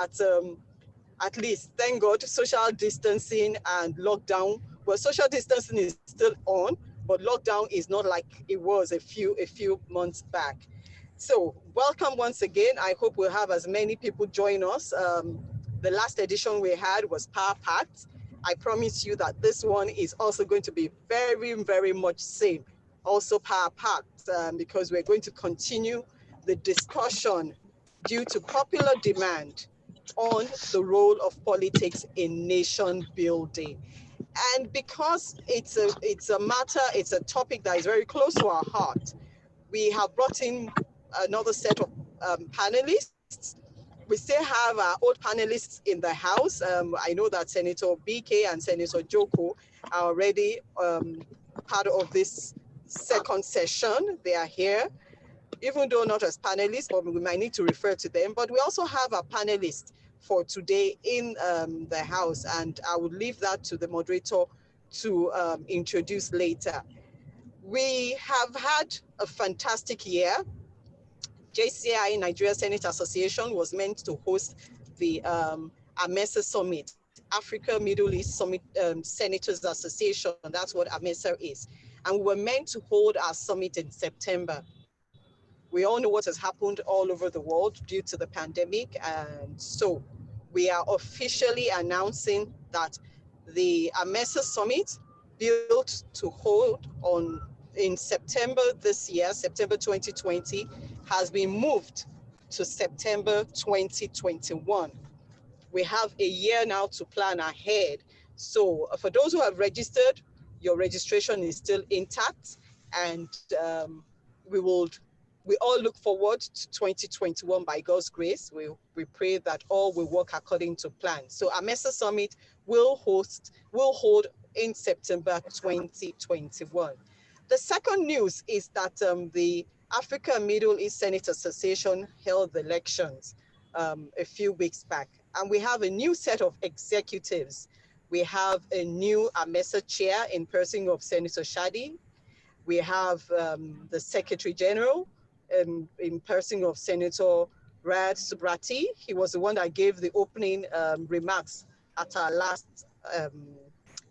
at least, thank God, social distancing and lockdown, well, social distancing is still on, but lockdown is not like it was a few months back. So welcome once again. I hope we'll have as many people join us. The last edition we had was Power Packed. I promise you that this one is also going to be very, very much same, also power packed, because we're going to continue the discussion due to popular demand on the role of politics in nation building. And because it's a topic that is very close to our heart, we have brought in another set of panelists. We still have our old panelists in the house. I know that Senator BK and Senator Joko are already part of this second session. They are here, even though not as panelists, but we might need to refer to them. But we also have a panelist for today in the house, and I would leave that to the moderator to introduce later. We have had a fantastic year. JCI, Nigeria Senate Association, was meant to host the AMESA Summit, Africa Middle East Summit Senators Association. That's what AMESA is. And we were meant to hold our summit in September. We all know what has happened all over the world due to the pandemic. And so we are officially announcing that the AMESA Summit, built to hold in September this year, September 2020, has been moved to September 2021. We have a year now to plan ahead. So for those who have registered, your registration is still intact, and we all look forward to 2021 by God's grace. We pray that all will work according to plan. So AMESA Summit will hold in September 2021. The second news is that the Africa Middle East Senate Association held elections a few weeks back, and we have a new set of executives. We have a new AMESA chair in person of Senator Shadi. We have the Secretary General in person of Senator Rad Subrati. He was the one that gave the opening remarks at our last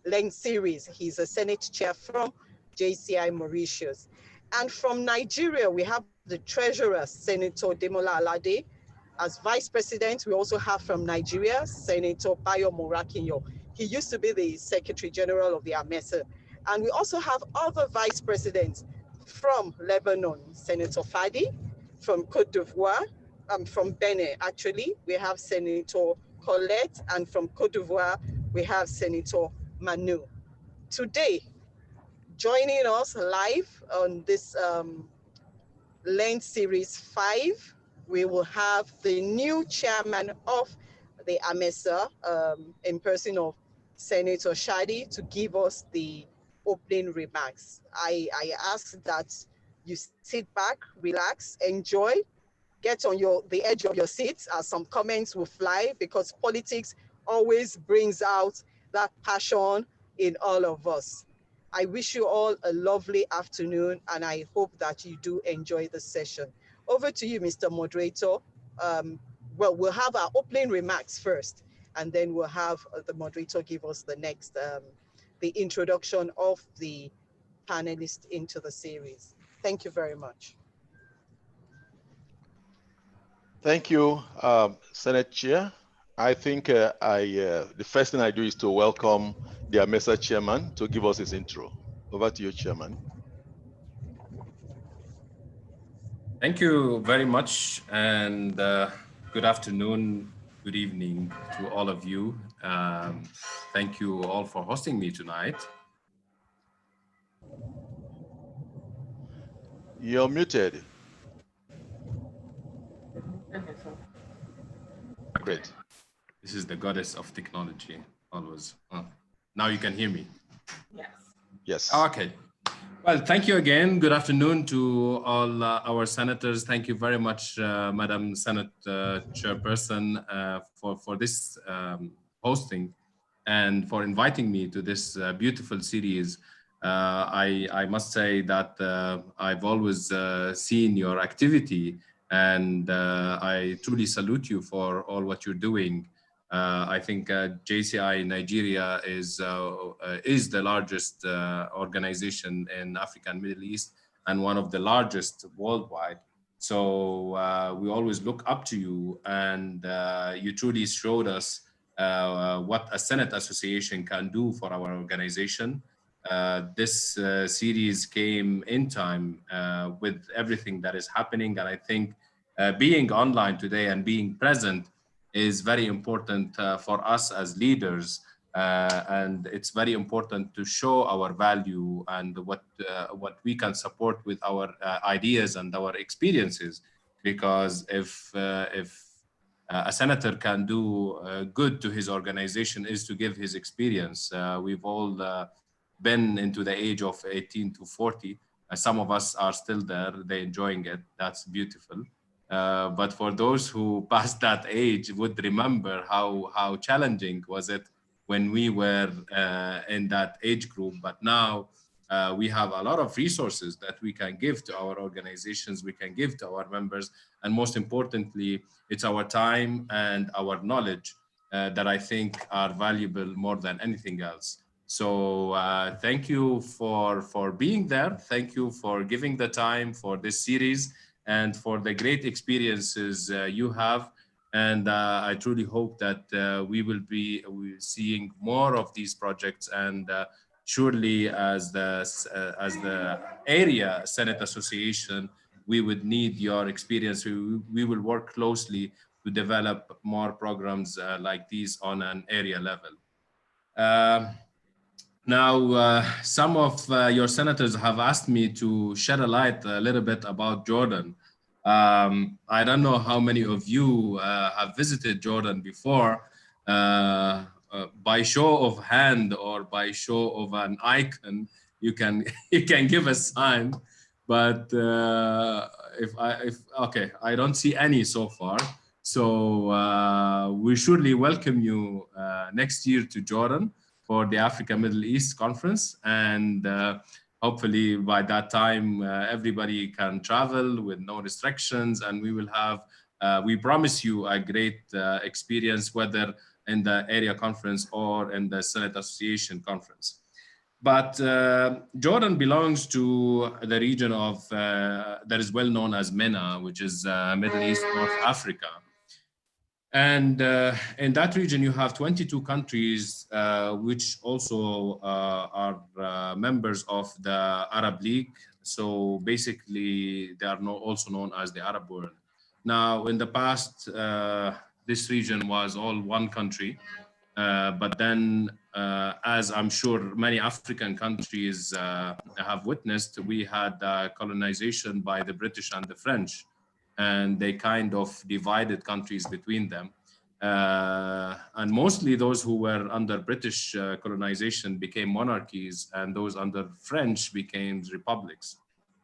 length series. He's a Senate chair from JCI Mauritius. And from Nigeria, we have the Treasurer, Senator Demola Alade. As Vice President, we also have from Nigeria, Senator Bayo Morakinyo. He used to be the Secretary General of the AMESA. And we also have other Vice Presidents from Lebanon, Senator Fadi, from Cote d'Ivoire, from Benin, actually, we have Senator Colette, and from Cote d'Ivoire, we have Senator Manu. Today, joining us live on this Lent Series 5, we will have the new chairman of the AMESA in person of Senator Shadi to give us the opening remarks. I ask that you sit back, relax, enjoy, get on the edge of your seats as some comments will fly, because politics always brings out that passion in all of us. I wish you all a lovely afternoon, and I hope that you do enjoy the session. Over to you, Mr. Moderator. Well, we'll have our opening remarks first, and then we'll have the moderator give us the next, the introduction of the panelists into the series. Thank you very much. Thank you, Senate Chair. I think the first thing I do is to welcome the AMESA Chairman to give us his intro. Over to you, Chairman. Thank you very much, and good afternoon, good evening to all of you. Thank you all for hosting me tonight. You're muted. Great. This is the goddess of technology, always. Now you can hear me. Yes. Yes. Okay. Well, thank you again. Good afternoon to all our senators. Thank you very much, Madam Senate Chairperson, for this hosting and for inviting me to this beautiful series. I must say that I've always seen your activity And I truly salute you for all what you're doing. I think JCI Nigeria is the largest organization in Africa and Middle East, and one of the largest worldwide. So we always look up to you, and you truly showed us what a Senate Association can do for our organization. This series came in time with everything that is happening, and I think being online today and being present is very important for us as leaders, and it's very important to show our value and what we can support with our ideas and our experiences. Because if a senator can do good to his organization is to give his experience. We've all been into the age of 18 to 40. Some of us are still there, they're enjoying it. That's beautiful. But for those who passed that age would remember how challenging was it when we were in that age group. But now we have a lot of resources that we can give to our organizations, we can give to our members, and most importantly, it's our time and our knowledge that I think are valuable more than anything else. So thank you for being there. Thank you for giving the time for this series and for the great experiences you have. And I truly hope that we will be seeing more of these projects. And surely as the area Senate Association, we would need your experience. We will work closely to develop more programs like these on an area level. Now, some of your senators have asked me to shed a light a little bit about Jordan. I don't know how many of you have visited Jordan before. By show of hand or by show of an icon, you can give a sign. But okay, I don't see any so far. So we surely welcome you next year to Jordan for the Africa Middle East Conference, and hopefully by that time everybody can travel with no restrictions, and we will have, we promise you a great experience, whether in the area conference or in the Senate Association conference. But Jordan belongs to the region of that is well known as MENA, which is Middle East, North Africa. And in that region, you have 22 countries, which also are members of the Arab League. So basically, they are also known as the Arab world. Now, in the past, this region was all one country. But then, as I'm sure many African countries have witnessed, we had colonization by the British and the French. And they kind of divided countries between them. And mostly those who were under British colonization became monarchies, and those under French became republics.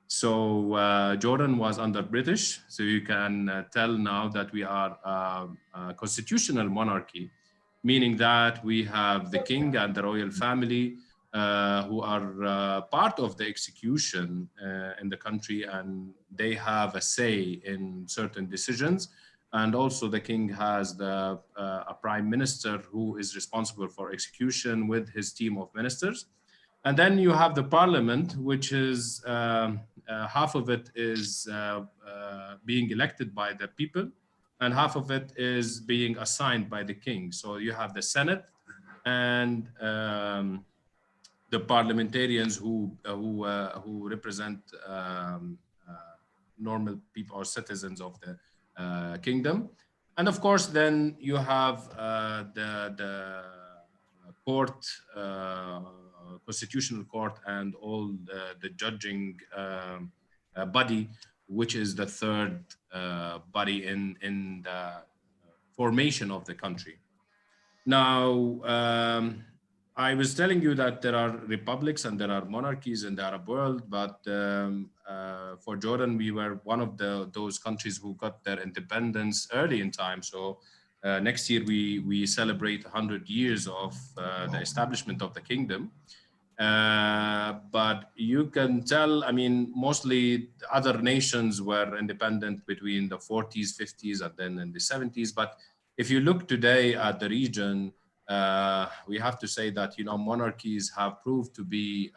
So Jordan was under British, so you can tell now that we are a constitutional monarchy, meaning that we have the king and the royal family who are part of the execution in the country, and they have a say in certain decisions. And also the king has a prime minister who is responsible for execution with his team of ministers. And then you have the parliament, which is half of it is being elected by the people, and half of it is being assigned by the king. So you have the Senate and the parliamentarians who represent normal people or citizens of the kingdom. And of course, then you have the court, constitutional court, and all the judging body, which is the third body in the formation of the country. Now, I was telling you that there are republics and there are monarchies in the Arab world, but for Jordan, we were one of those countries who got their independence early in time. So next year, we celebrate 100 years of the establishment of the kingdom. But you can tell, I mean, mostly other nations were independent between the 40s, 50s, and then in the 70s. But if you look today at the region, we have to say that, you know, monarchies have proved to be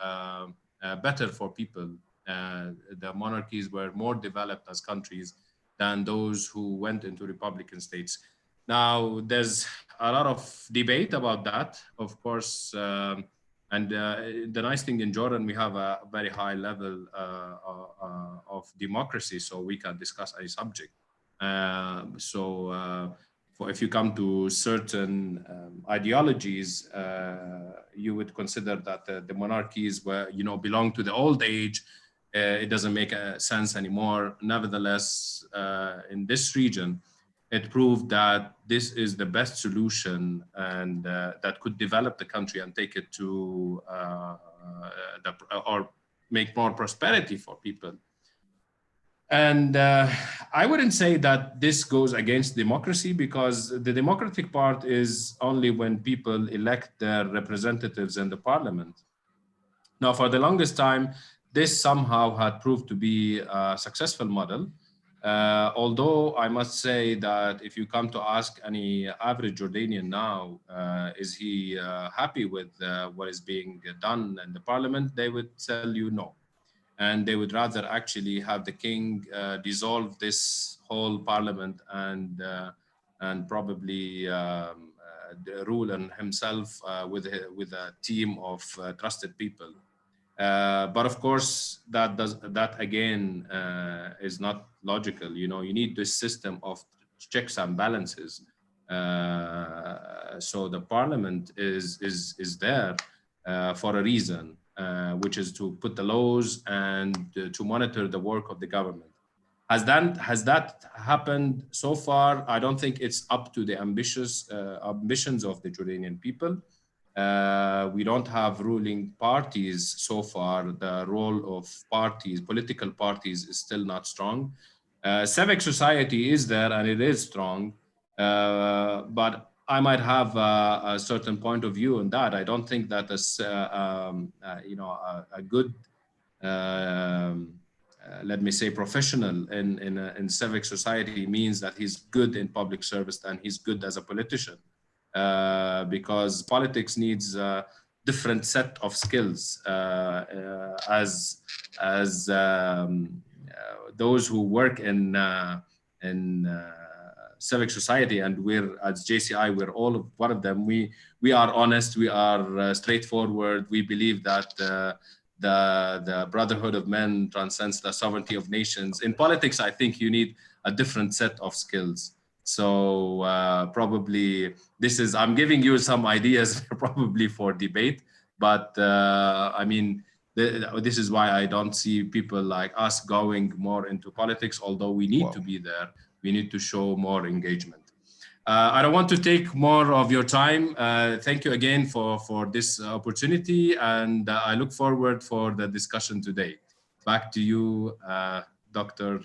better for people. The monarchies were more developed as countries than those who went into republican states. Now, there's a lot of debate about that, of course. And the nice thing in Jordan, we have a very high level of democracy, so we can discuss any subject. If you come to certain ideologies, you would consider that the monarchies were, you know, belong to the old age. It doesn't make sense anymore. Nevertheless, in this region, it proved that this is the best solution, and that could develop the country and take it to or make more prosperity for people. And I wouldn't say that this goes against democracy, because the democratic part is only when people elect their representatives in the parliament. Now, for the longest time, this somehow had proved to be a successful model. Although I must say that if you come to ask any average Jordanian now, is he happy with what is being done in the parliament, they would tell you no. And they would rather actually have the king dissolve this whole parliament and probably rule on himself with a team of trusted people. But of course, that again is not logical. You know, you need this system of checks and balances. So the parliament is there for a reason, which is to put the laws and to monitor the work of the government. Has that happened so far? I don't think it's up to the ambitions of the Jordanian people. We don't have ruling parties so far. The role of parties, political parties, is still not strong. Civic society is there and it is strong, but I might have a certain point of view on that. I don't think that a good, let me say, professional in civic society means that he's good in public service and he's good as a politician. Because politics needs a different set of skills, as those who work in civic society, and we're at JCI, we're all one of them. We are honest, we are straightforward. We believe that the brotherhood of men transcends the sovereignty of nations. In politics, I think you need a different set of skills. So probably I'm giving you some ideas probably for debate, but I mean, this is why I don't see people like us going more into politics, although we need to be there. We need to show more engagement. I don't want to take more of your time. Thank you again for this opportunity, and I look forward for the discussion today. Back to you, Dr.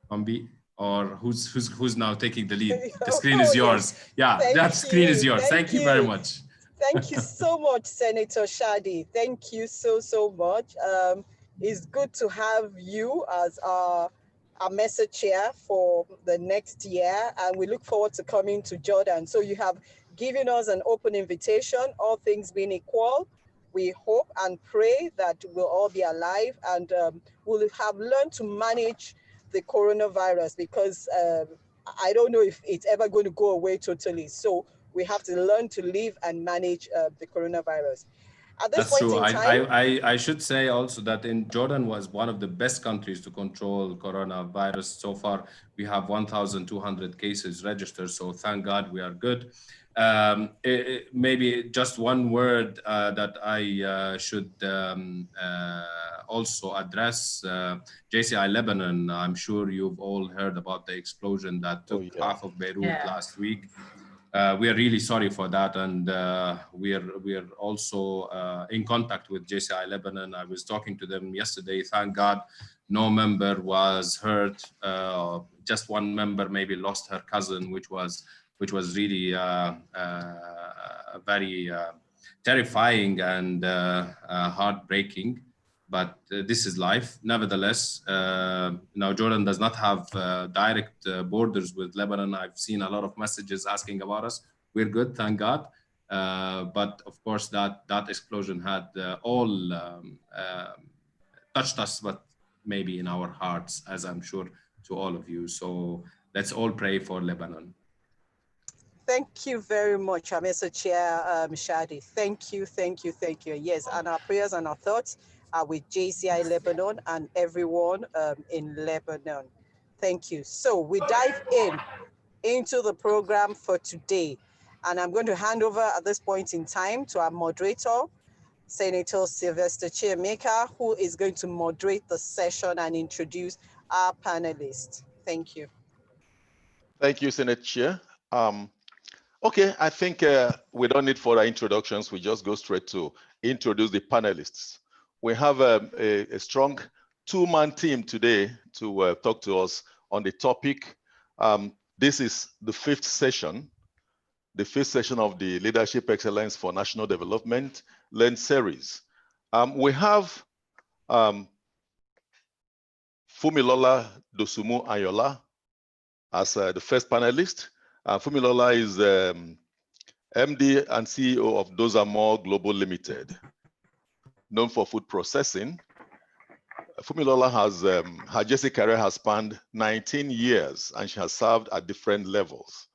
Hambi. Or who's now taking the lead? The screen is yours. Yeah, that screen is yours. Thank you very much. Thank you so much, Senator Shadi. Thank you so much. It's good to have you as our message chair for the next year, and we look forward to coming to Jordan. So you have given us an open invitation, all things being equal. We hope and pray that we'll all be alive, and we'll have learned to manage the coronavirus, because I don't know if it's ever going to go away totally. So we have to learn to live and manage the coronavirus. At this point in time, I should say also that in Jordan was one of the best countries to control coronavirus. So far, we have 1,200 cases registered. So thank God we are good. Maybe just one word that I should also address. JCI Lebanon, I'm sure you've all heard about the explosion that took half of Beirut last week. We are really sorry for that, and we are also in contact with JCI Lebanon. I was talking to them yesterday. Thank God no member was hurt. Just one member maybe lost her cousin, which was really very terrifying and heartbreaking. But this is life. Nevertheless, now Jordan does not have direct borders with Lebanon. I've seen a lot of messages asking about us. We're good, thank God. But of course, that explosion had all touched us, but maybe in our hearts, as I'm sure to all of you. So let's all pray for Lebanon. Thank you very much, Mr. Chair Shadi. Thank you, thank you, thank you. Yes, and our prayers and our thoughts are with JCI Lebanon and everyone in Lebanon. Thank you. So we dive into the program for today. And I'm going to hand over at this point in time to our moderator, Senator Sylvester Chiemeka, who is going to moderate the session and introduce our panelists. Thank you. Thank you, Senate Chair. Okay, I think we don't need further introductions. We just go straight to introduce the panelists. We have a strong two-man team today to talk to us on the topic. This is the fifth session of the Leadership Excellence for National Development LEARN series. We have Fumilola Dosunmu Ayola as the first panelist. Fumilola is MD and CEO of Dozamore Global Limited, known for food processing. Fumilola has, her JC career has spanned 19 years and she has served at different levels.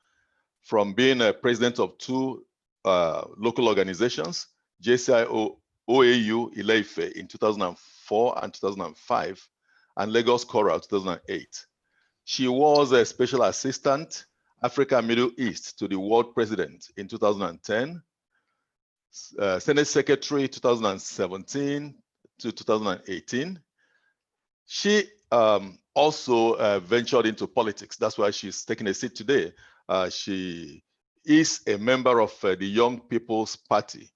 From being a president of two local organizations, JCI OAU Ile-Ife in 2004 and 2005, and Lagos Coral 2008. She was a special assistant, Africa and Middle East to the world president in 2010, Senate Secretary 2017 to 2018. She also ventured into politics. That's why she's taking a seat today. She is a member of the Young People's Party,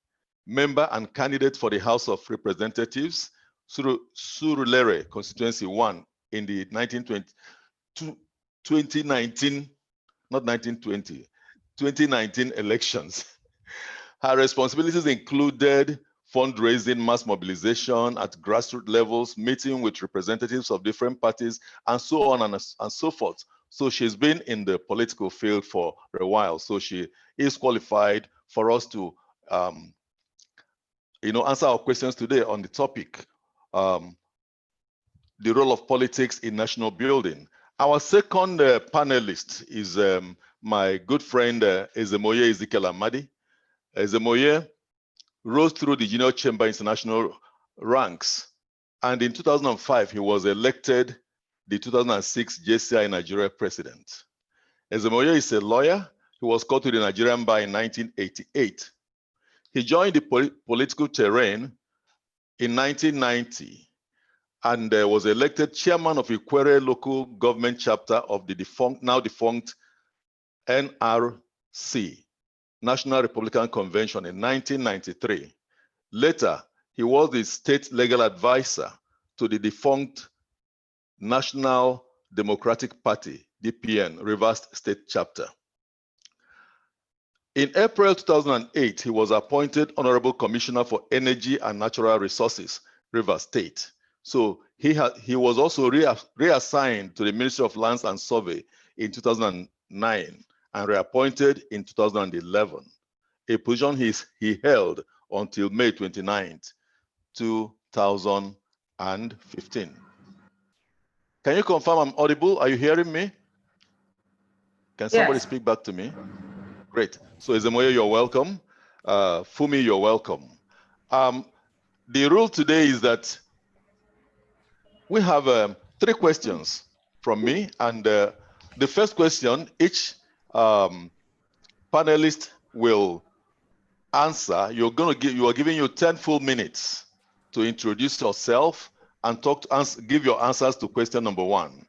member and candidate for the House of Representatives, Surulere Constituency 1 in the 2019 elections. Her responsibilities included fundraising, mass mobilization at grassroots levels, meeting with representatives of different parties, and so on and so forth. So she's been in the political field for a while. So she is qualified for us to answer our questions today on the topic, the role of politics in national building. Our second panelist is my good friend, Ezemoye Ezekiel Amadi. Ezemoye rose through the Junior Chamber International ranks, and in 2005, he was elected the 2006 JCI Nigeria president. Ezemoye is a lawyer. He was called to the Nigerian bar in 1988. He joined the political terrain in 1990 and was elected chairman of Ikwere local government chapter of the now defunct NRC, National Republican Convention, in 1993. Later, he was the state legal advisor to the defunct National Democratic Party, DPN, Rivers State Chapter. In April 2008, he was appointed Honorable Commissioner for Energy and Natural Resources, Rivers State. So he was also reassigned to the Ministry of Lands and Survey in 2009 and reappointed in 2011, a position he held until May 29th, 2015. Can you confirm I'm audible? Are you hearing me? Can somebody speak back to me? Great. So Ezemoye, you're welcome. Fumi, you're welcome. The rule today is that we have 3 questions from me, and the first question, each panelist will answer. You are giving you 10 full minutes to introduce yourself and give your answers to question number 1.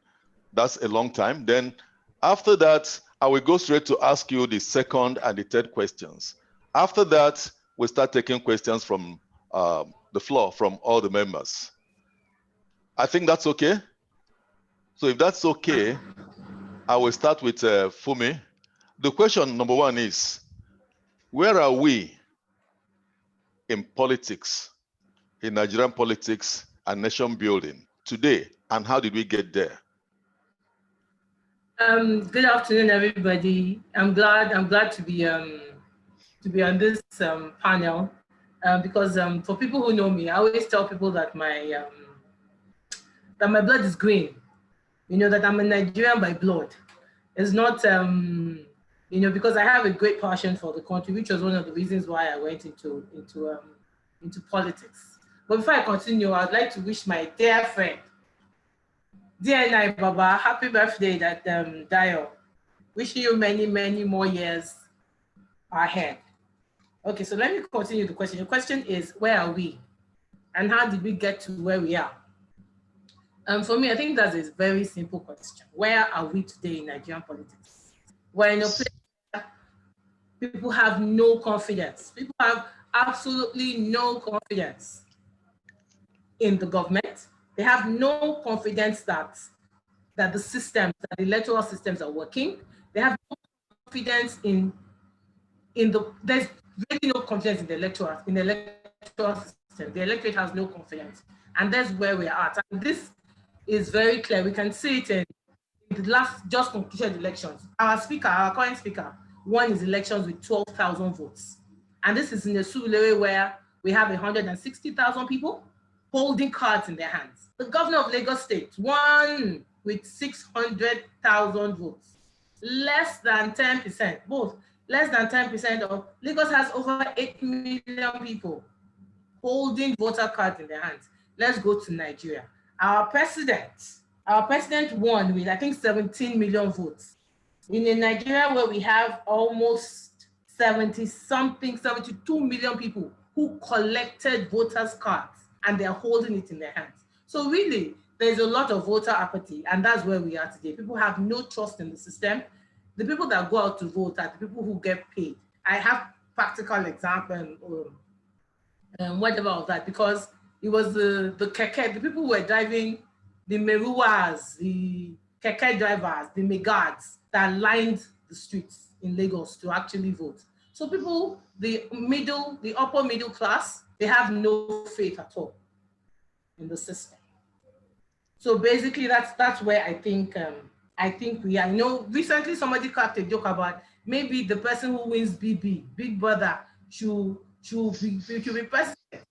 That's a long time. Then after that, I will go straight to ask you the second and the third questions. After that, we start taking questions from the floor from all the members. I think that's okay. So if that's okay, I will start with Fumi. The question number 1 is, where are we in politics, in Nigerian politics and nation building today, and how did we get there? Good afternoon, everybody. I'm glad to be on this panel because for people who know me, I always tell people that my blood is green. You know, that I'm a Nigerian by blood. It's not you know, because I have a great passion for the country, which was one of the reasons why I went into politics. But before I continue, I'd like to wish my dear friend, dear Nai Baba, happy birthday, that Dio. Wishing you many, many more years ahead. Okay, so let me continue the question. The question is, where are we? And how did we get to where we are? For me, I think that's a very simple question. Where are we today in Nigerian politics? We're in a place where people have no confidence. People have absolutely no confidence in the government. They have no confidence that the systems, that the electoral systems are working. They have no confidence in there's really no confidence in the electoral system. The electorate has no confidence. And that's where we're at. And this is very clear. We can see it in the last just concluded elections. Our current speaker, won his elections with 12,000 votes. And this is in a Surulere where we have 160,000 people holding cards in their hands. The governor of Lagos State won with 600,000 votes, less than 10%, both less than 10% of Lagos has over 8 million people holding voter cards in their hands. Let's go to Nigeria. Our president won with, I think, 17 million votes. In a Nigeria where we have almost 72 million people who collected voters' cards and they're holding it in their hands. So really, there's a lot of voter apathy, and that's where we are today. People have no trust in the system. The people that go out to vote are the people who get paid. I have practical example, whatever of that, because it was the keke, the people who were driving the Meruas, the keke drivers, the Megads that lined the streets in Lagos to actually vote. So people, the upper middle class, they have no faith at all in the system. So basically, that's where I think we are. You know, recently somebody cracked a joke about maybe the person who wins Big Brother, should be president.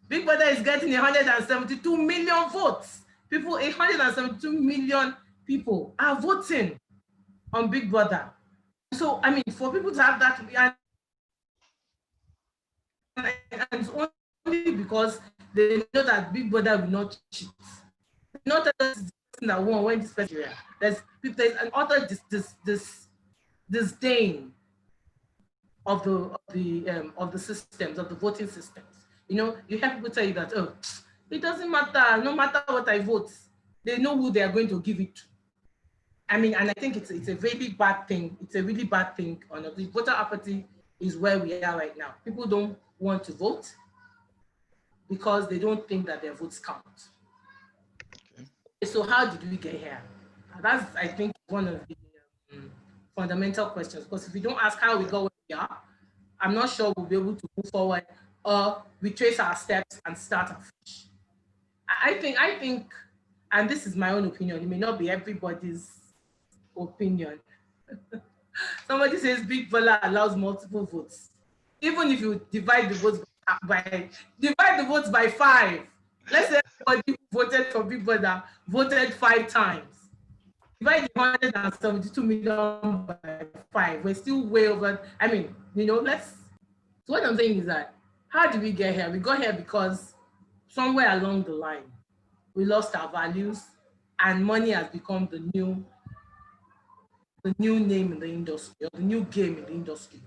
Big Brother is getting 172 million votes. 172 million people are voting on Big Brother. So, I mean, for people to have that, and it's only because they know that Big Brother will not cheat. Not that this person that won when this person, there's an utter disdain of the systems, of the voting systems. You know, you have people tell you that, oh, it doesn't matter, no matter what I vote, they know who they are going to give it to. I mean, and I think it's a really bad thing. It's a really bad thing. The voter apathy is where we are right now. People don't want to vote because they don't think that their votes count. Okay. So how did we get here? That's, I think, one of the fundamental questions, because if we don't ask how we got where we are, I'm not sure we'll be able to move forward or retrace our steps and start afresh. I think, and this is my own opinion, it may not be everybody's opinion. Somebody says Big Brother allows multiple votes. Even if you divide the votes by 5, let's say everybody who voted for Big Brother voted 5 times. Divide the 172 million by 5, we're still way over. I mean, you know, so what I'm saying is that, how did we get here? We got here because somewhere along the line, we lost our values and money has become the new name in the industry, or the new game in the industry.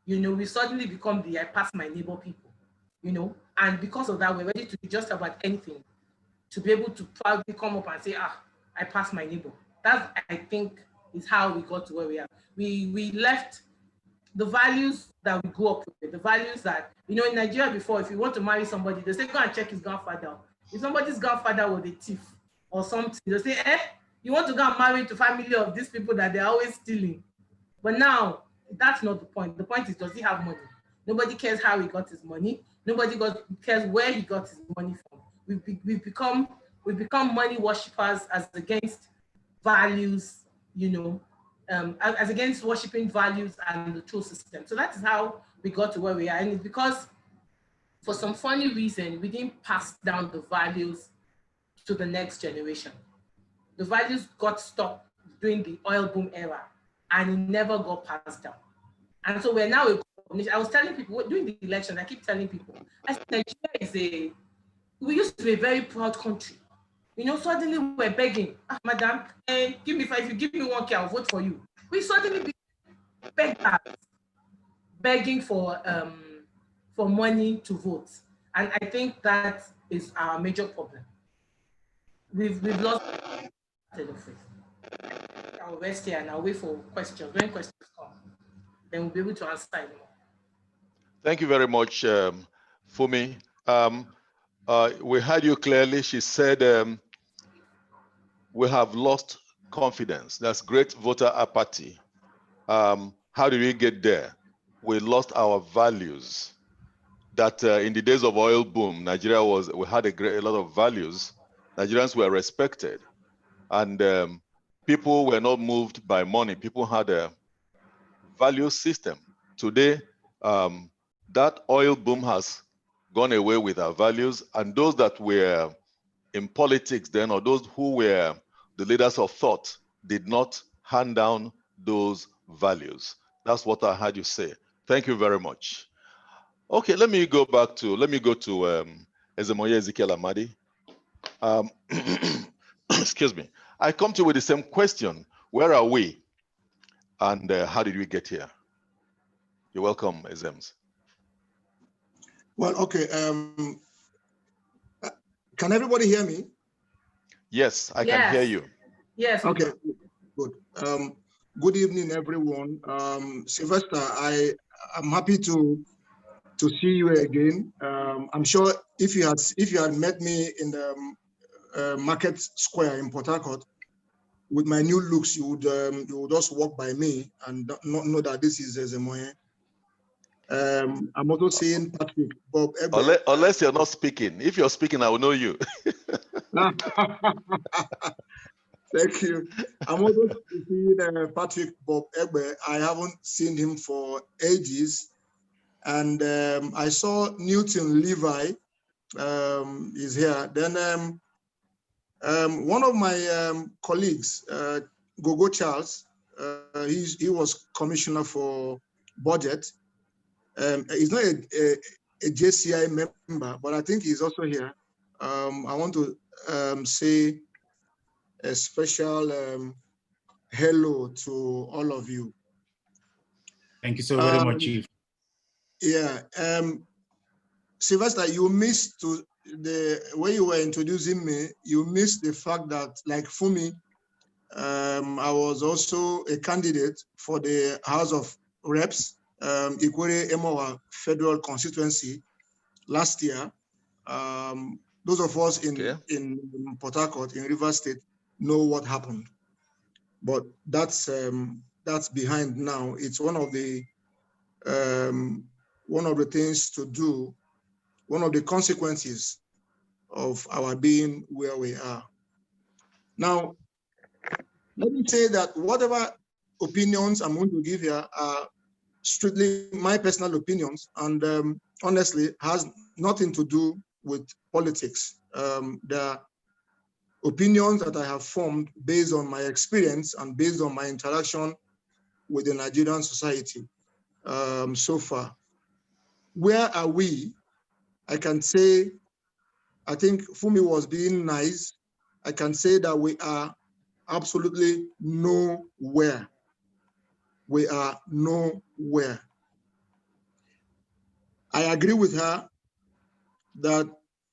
You know, we suddenly become the I pass my neighbor people, you know, and because of that, we're ready to do just about anything to be able to proudly come up and say, I pass my neighbor. That, I think, is how we got to where we are. We left the values that we grew up with, the values that, you know, in Nigeria before, if you want to marry somebody, they say, go and check his grandfather. If somebody's grandfather was a thief or something, they say, you want to go and marry to family of these people that they're always stealing. But now, that's not the point. The point is, does he have money? Nobody cares how he got his money. Nobody cares where he got his money from. We've become money worshippers as against values, you know, as against worshiping values and the true system. So that is how we got to where we are. And it's because for some funny reason, we didn't pass down the values to the next generation. The values got stuck during the oil boom era and it never got passed down. And so we're now I was telling people during the election, I keep telling people, I said Nigeria we used to be a very proud country. You know, suddenly we're begging, madam, give me if you give me 1K, I'll vote for you. We suddenly begging for money to vote. And I think that is our major problem. We've lost the faith. I'll rest here and I'll wait for questions. When questions come, then we'll be able to answer them. Thank you very much, Fumi. We heard you clearly. She said we have lost confidence. That's great voter apathy. How did we get there? We lost our values. That in the days of oil boom, Nigeria we had a lot of values. Nigerians were respected, and people were not moved by money. People had a value system. Today, that oil boom has gone away with our values, and those that were in politics then, or those who were the leaders of thought, did not hand down those values. That's what I heard you say. Thank you very much. Okay, let me go to Ezemoye Ezekiel Amadi. Excuse me. I come to you with the same question. Where are we? And how did we get here? You're welcome, Ezems. Well, okay. Can everybody hear me? Yes, I can hear you. Yes. Okay, good. Good evening, everyone. Sylvester, I'm happy to see you again. I'm sure if you had met me in the Market Square in Port Harcourt with my new looks, you would just walk by me and not know that this is Ezemoye. I'm also seeing Patrick Bob Egbe. Unless you're not speaking. If you're speaking, I will know you. Thank you. I'm also seeing Patrick Bob Egbe. I haven't seen him for ages. And I saw Newton Levi is here. Then one of my colleagues, Gogo Charles, he was commissioner for budget. He's not a JCI member, but I think he's also here. I want to say a special hello to all of you. Thank you so very much, Chief. Yeah, Sylvester, you missed the way you were introducing me. You missed the fact that, like Fumi, I was also a candidate for the House of Reps, Ikwere Emowa Federal Constituency last year. Those of us in Port Harcourt, in Rivers State, know what happened, but that's behind now. It's one of the things to do, one of the consequences of our being where we are. Now, let me say that whatever opinions I'm going to give here are strictly my personal opinions, and honestly has nothing to do with politics. The opinions that I have formed based on my experience and based on my interaction with the Nigerian society so far. Where are we? I can say, I think Fumi was being nice. I can say that we are absolutely nowhere. We are nowhere. I agree with her that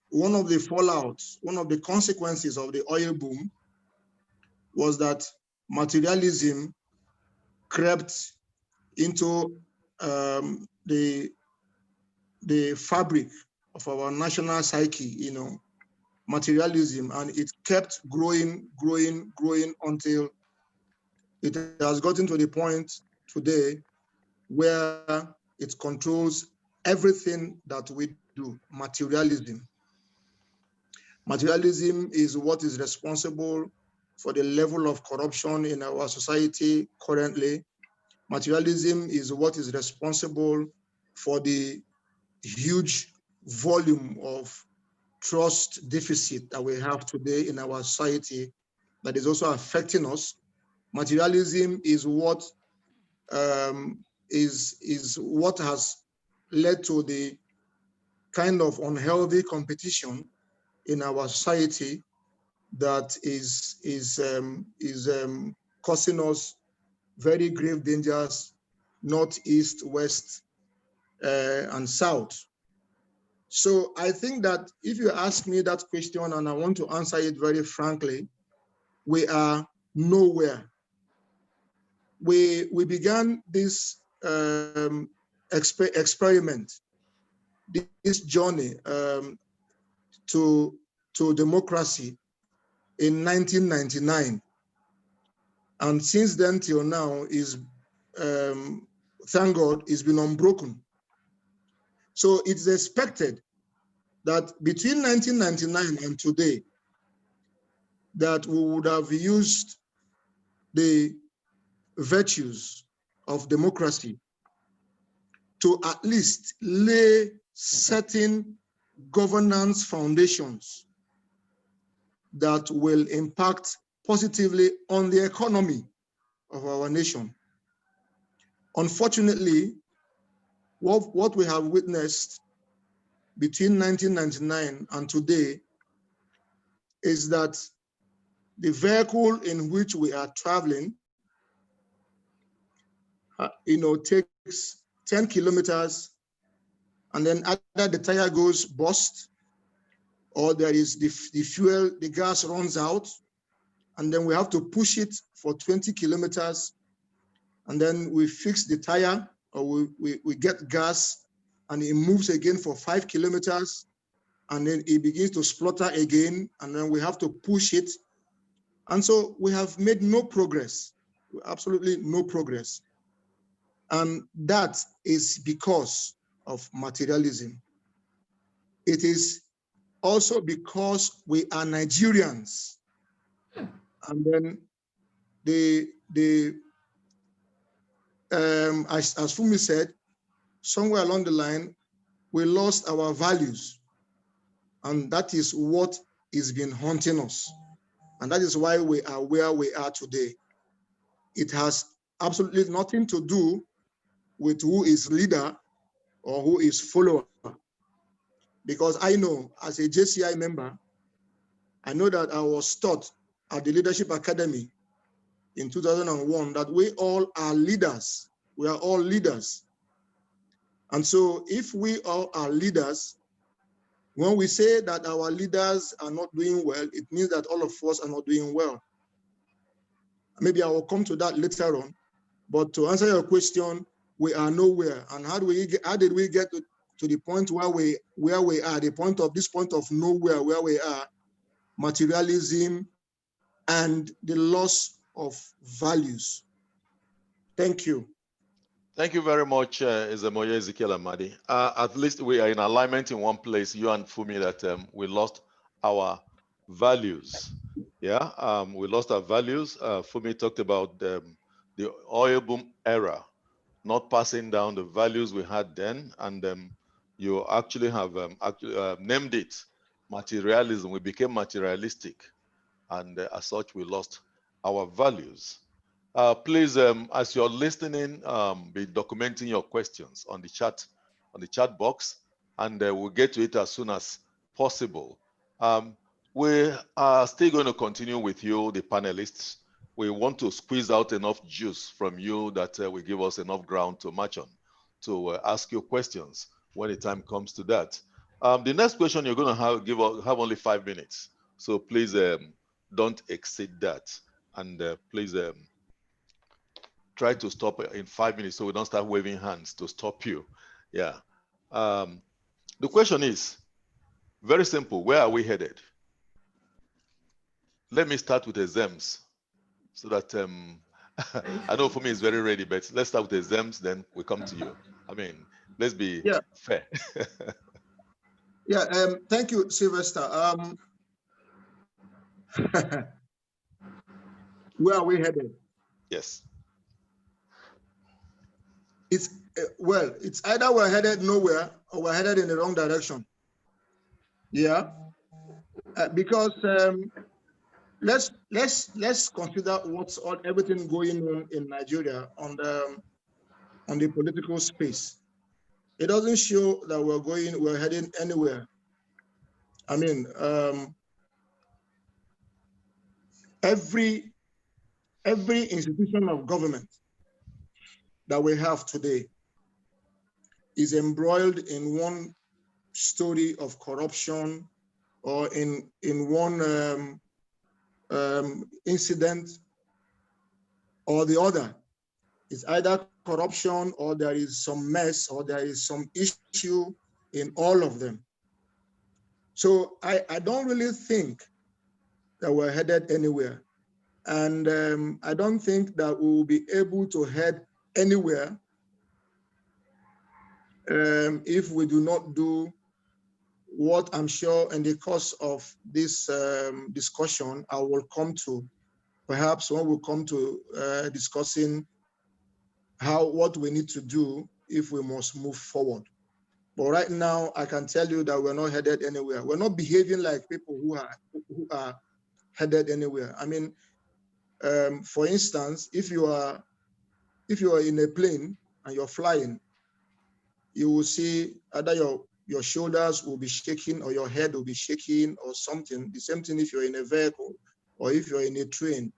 one of the fallouts, one of the consequences of the oil boom was that materialism crept into the fabric of our national psyche, you know, materialism, and it kept growing until it has gotten to the point today where it controls everything that we do, materialism. Materialism is what is responsible for the level of corruption in our society currently. Materialism is what is responsible for the huge volume of trust deficit that we have today in our society that is also affecting us. Materialism is what is what has led to the kind of unhealthy competition in our society that is causing us very grave dangers, north, east, west, and south. So I think that if you ask me that question and I want to answer it very frankly, we are nowhere. We began this experiment, this journey to democracy in 1999. And since then till now is, thank God, it's been unbroken. So it's expected that between 1999 and today, that we would have used the virtues of democracy to at least lay certain governance foundations that will impact positively on the economy of our nation. Unfortunately, what we have witnessed between 1999 and today is that the vehicle in which we are traveling, takes 10 kilometers, and then either the tire goes bust, or there is the fuel, the gas runs out, and then we have to push it for 20 kilometers, and then we fix the tire, or we get gas, and it moves again for 5 kilometers, and then it begins to splutter again, and then we have to push it. And so we have made no progress, absolutely no progress. And that is because of materialism. It is also because we are Nigerians. And then as Fumi said, somewhere along the line, we lost our values. And that is what has been haunting us. And that is why we are where we are today. It has absolutely nothing to do with who is leader or who is follower. Because I know, as a JCI member, I know that I was taught at the Leadership Academy in 2001 that we all are leaders. We are all leaders. And so if we all are leaders, when we say that our leaders are not doing well, it means that all of us are not doing well. Maybe I will come to that later on. But to answer your question, we are nowhere. And how did we get to the point where we are, the point of nowhere where we are? Materialism and the loss of values. Thank you. Thank you very much, Ezemoye Ezekiel Amadi. At least we are in alignment in one place, you and Fumi, that we lost our values. Yeah, we lost our values. Fumi talked about the oil boom era, not passing down the values we had then, and you actually have named it materialism. We became materialistic, and as such, we lost our values. Please, as you're listening, be documenting your questions on the chat box, and we'll get to it as soon as possible. We are still going to continue with you, the panelists. We want to squeeze out enough juice from you that will give us enough ground to march on, to ask you questions when the time comes to that. The next question you're going to have only 5 minutes, so please don't exceed that, and please try to stop in 5 minutes so we don't start waving hands to stop you. Yeah. The question is very simple. Where are we headed? Let me start with exams so that I know for me it's very ready, but let's start with exams, then we come to you. I mean, Let's be fair. Yeah, thank you, Sylvester. Where are we headed? Yes. It's it's either we're headed nowhere or we're headed in the wrong direction. Yeah, because let's consider what's everything going on in Nigeria on the political space. It doesn't show that we're heading anywhere. I mean, every institution of government that we have today is embroiled in one story of corruption or in one incident or the other. It's either corruption or there is some mess or there is some issue in all of them. So I don't really think that we're headed anywhere. And I don't think that we will be able to head anywhere if we do not do what I'm sure in the course of this discussion I will come to, perhaps when we come to discussing what we need to do if we must move forward. But right now, I can tell you that we're not headed anywhere. We're not behaving like people who are headed anywhere. I mean, for instance, if you are in a plane and you're flying, you will see either your shoulders will be shaking or your head will be shaking or something. The same thing if you're in a vehicle or if you're in a train.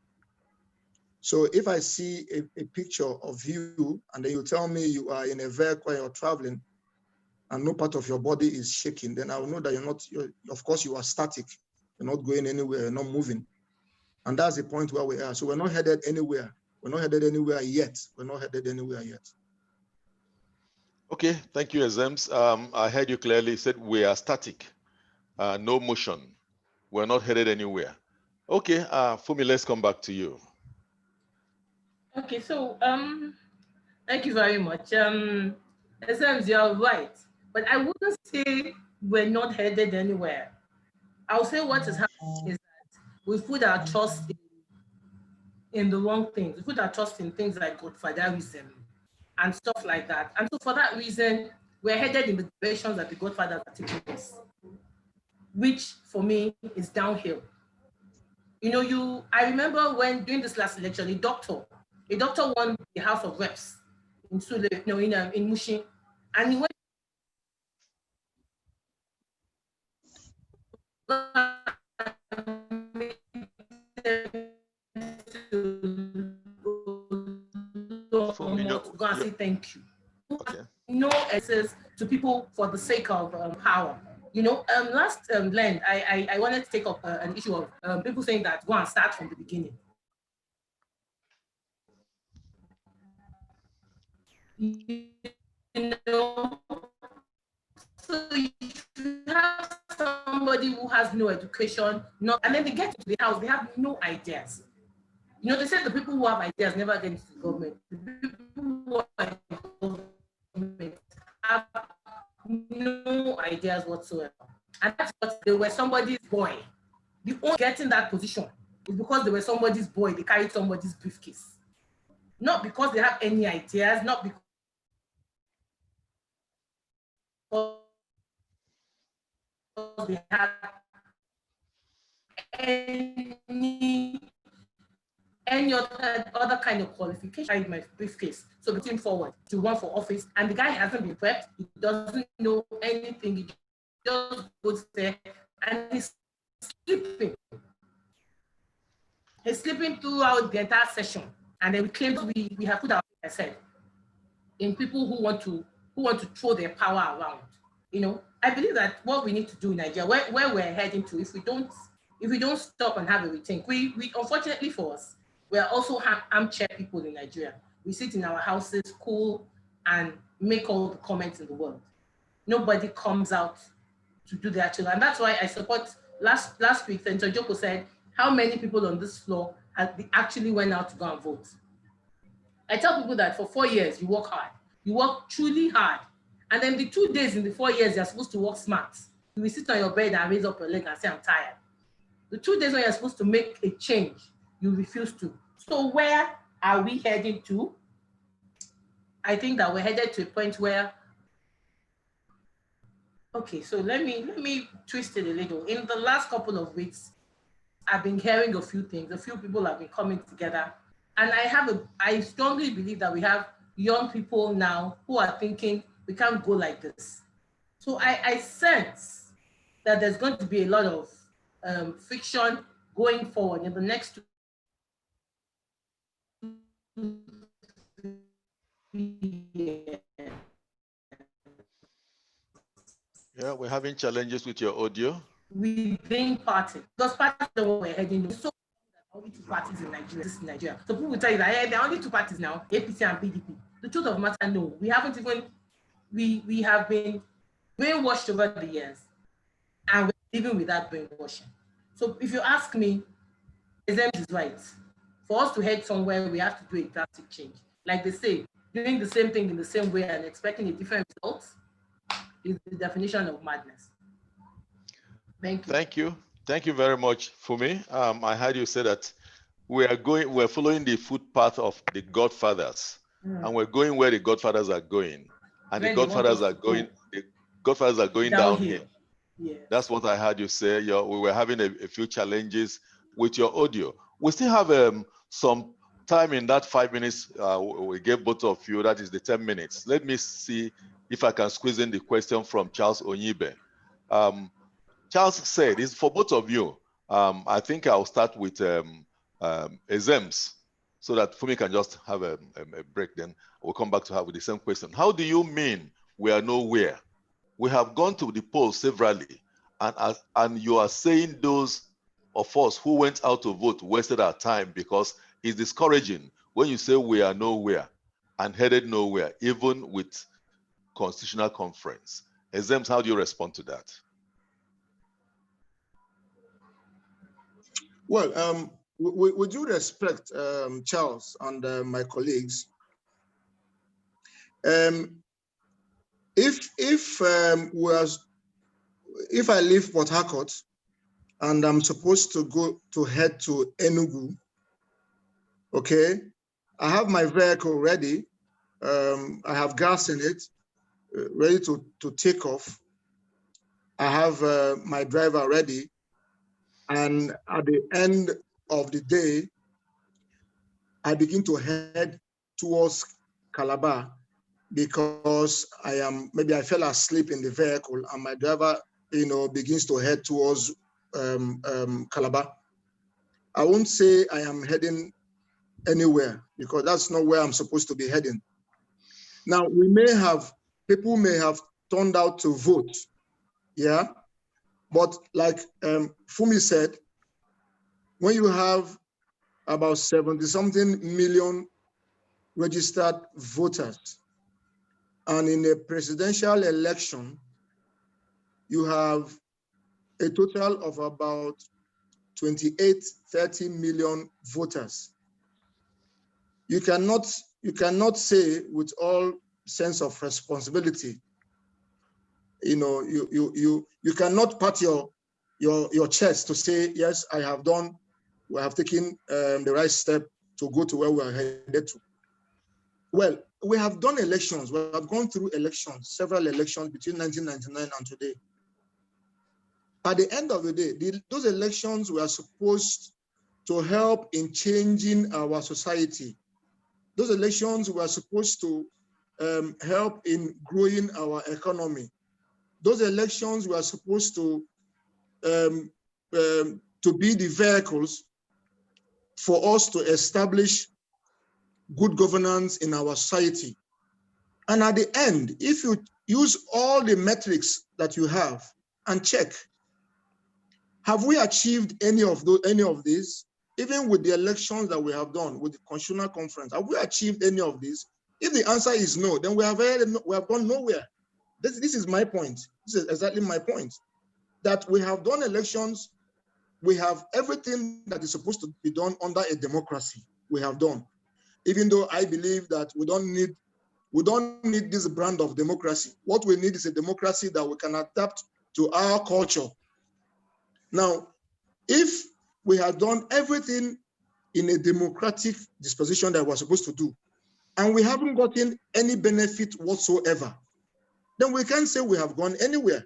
So if I see a picture of you and then you tell me you are in a vehicle and you're traveling and no part of your body is shaking, then I will know that of course you are static. You're not going anywhere, you're not moving. And that's the point where we are. So we're not headed anywhere. We're not headed anywhere yet. We're not headed anywhere yet. Okay, thank you, Ezems. I heard you clearly. You said we are static, no motion. We're not headed anywhere. Okay, Fumi, let's come back to you. Okay, so thank you very much. Ezems, you're right, but I wouldn't say we're not headed anywhere. I'll say what is happening is that we put our trust in the wrong things. We put our trust in things like godfatherism and stuff like that. And so for that reason, we're headed in the directions that the godfathers are taking us, which for me is downhill. You know, I remember when during this last election, a doctor won the House of Reps in Sule, in Mushin, and he went to go and say thank you. Okay. No access to people for the sake of power. You know, last Lent, I wanted to take up an issue of people saying that go and start from the beginning. You know, so if you have somebody who has no education, and then they get to the house, they have no ideas. You know, they say the people who have ideas never get into the government. The people who are in the government have no ideas whatsoever. And that's because they were somebody's boy. The only getting that position is because they were somebody's boy, they carried somebody's briefcase. Not because they have any ideas, not because they have any other kind of qualification in my briefcase. So between forward to run for office, and the guy hasn't been prepped, he doesn't know anything, he just goes there and he's sleeping. He's sleeping throughout the entire session. And then we claim we have put our, I said, in people who want to throw their power around. You know, I believe that what we need to do in Nigeria, where we're heading to, if we don't stop and have a rethink, we unfortunately for us, we are also armchair people in Nigeria. We sit in our houses, cool, and make all the comments in the world. Nobody comes out to do the actual, and that's why I support. Last week, Senator Joko said, how many people on this floor actually went out to go and vote? I tell people that for 4 years, you work hard. You work truly hard. And then the 2 days in the 4 years, you're supposed to work smart. You will sit on your bed and raise up your leg and say, I'm tired. The 2 days when you're supposed to make a change, you refuse to. So where are we heading to? I think that we're headed to a point where, okay, so let me twist it a little. In the last couple of weeks, I've been hearing a few things. A few people have been coming together. And I strongly believe that we have young people now who are thinking, we can't go like this. So I sense that there's going to be a lot of friction going forward in the next 2 years. Yeah, we're having challenges with your audio. Within parties, because parties are what we're heading. So only 2 parties in Nigeria. This is Nigeria. So people will tell you that, yeah, there are only 2 parties now, APC and PDP. The truth of the matter, no, we haven't even. We have been brainwashed over the years, and we're living with that brainwashing. So if you ask me, Ezems is right. For us to head somewhere, we have to do a drastic change. Like they say, doing the same thing in the same way and expecting a different result is the definition of madness. Thank you. Thank you. Thank you very much, Fumi. I heard you say that we're following the footpath of the Godfathers, and we're going where the Godfathers are going, and the Godfathers are going downhill. Yes. That's what I heard you say. We were having a few challenges with your audio. We still have some time in that 5 minutes we gave both of you. That is the 10 minutes. Let me see if I can squeeze in the question from Charles Onyibe. Charles said, "It's for both of you. I think I'll start with Ezems so that Fumi can just have a break. Then we'll come back to her with the same question. How do you mean we are nowhere? We have gone to the polls severally, and you are saying those of us who went out to vote wasted our time, because it's discouraging when you say we are nowhere and headed nowhere, even with constitutional conference." Ezems, how do you respond to that? Well, with due respect, Charles and my colleagues, if I leave Port Harcourt and I'm supposed to head to Enugu, okay, I have my vehicle ready. I have gas in it, ready to take off. I have my driver ready. And at the end of the day, I begin to head towards Calabar because maybe I fell asleep in the vehicle and my driver, begins to head towards Calabar. I won't say I am heading anywhere because that's not where I'm supposed to be heading. Now, people may have turned out to vote, yeah? But like Fumi said, when you have about 70-something million registered voters, and in a presidential election, you have a total of about 28-30 million voters. You cannot say with all sense of responsibility, you cannot pat your chest to say, yes, we have taken the right step to go to where we are headed to. Well, we have done elections. We have gone through elections, several elections between 1999 and today. At the end of the day, those elections were supposed to help in changing our society. Those elections were supposed to help in growing our economy. Those elections were supposed to be the vehicles for us to establish good governance in our society. And at the end, if you use all the metrics that you have and check, have we achieved any of these? Even with the elections that we have done, with the Constitutional Conference, have we achieved any of these? If the answer is no, then we have gone nowhere. This is my point. This is exactly my point. That we have done elections, we have everything that is supposed to be done under a democracy, we have done. Even though I believe that we We don't need this brand of democracy. What we need is a democracy that we can adapt to our culture. Now, if we had done everything in a democratic disposition that we're supposed to do, and we haven't gotten any benefit whatsoever, then we can't say we have gone anywhere.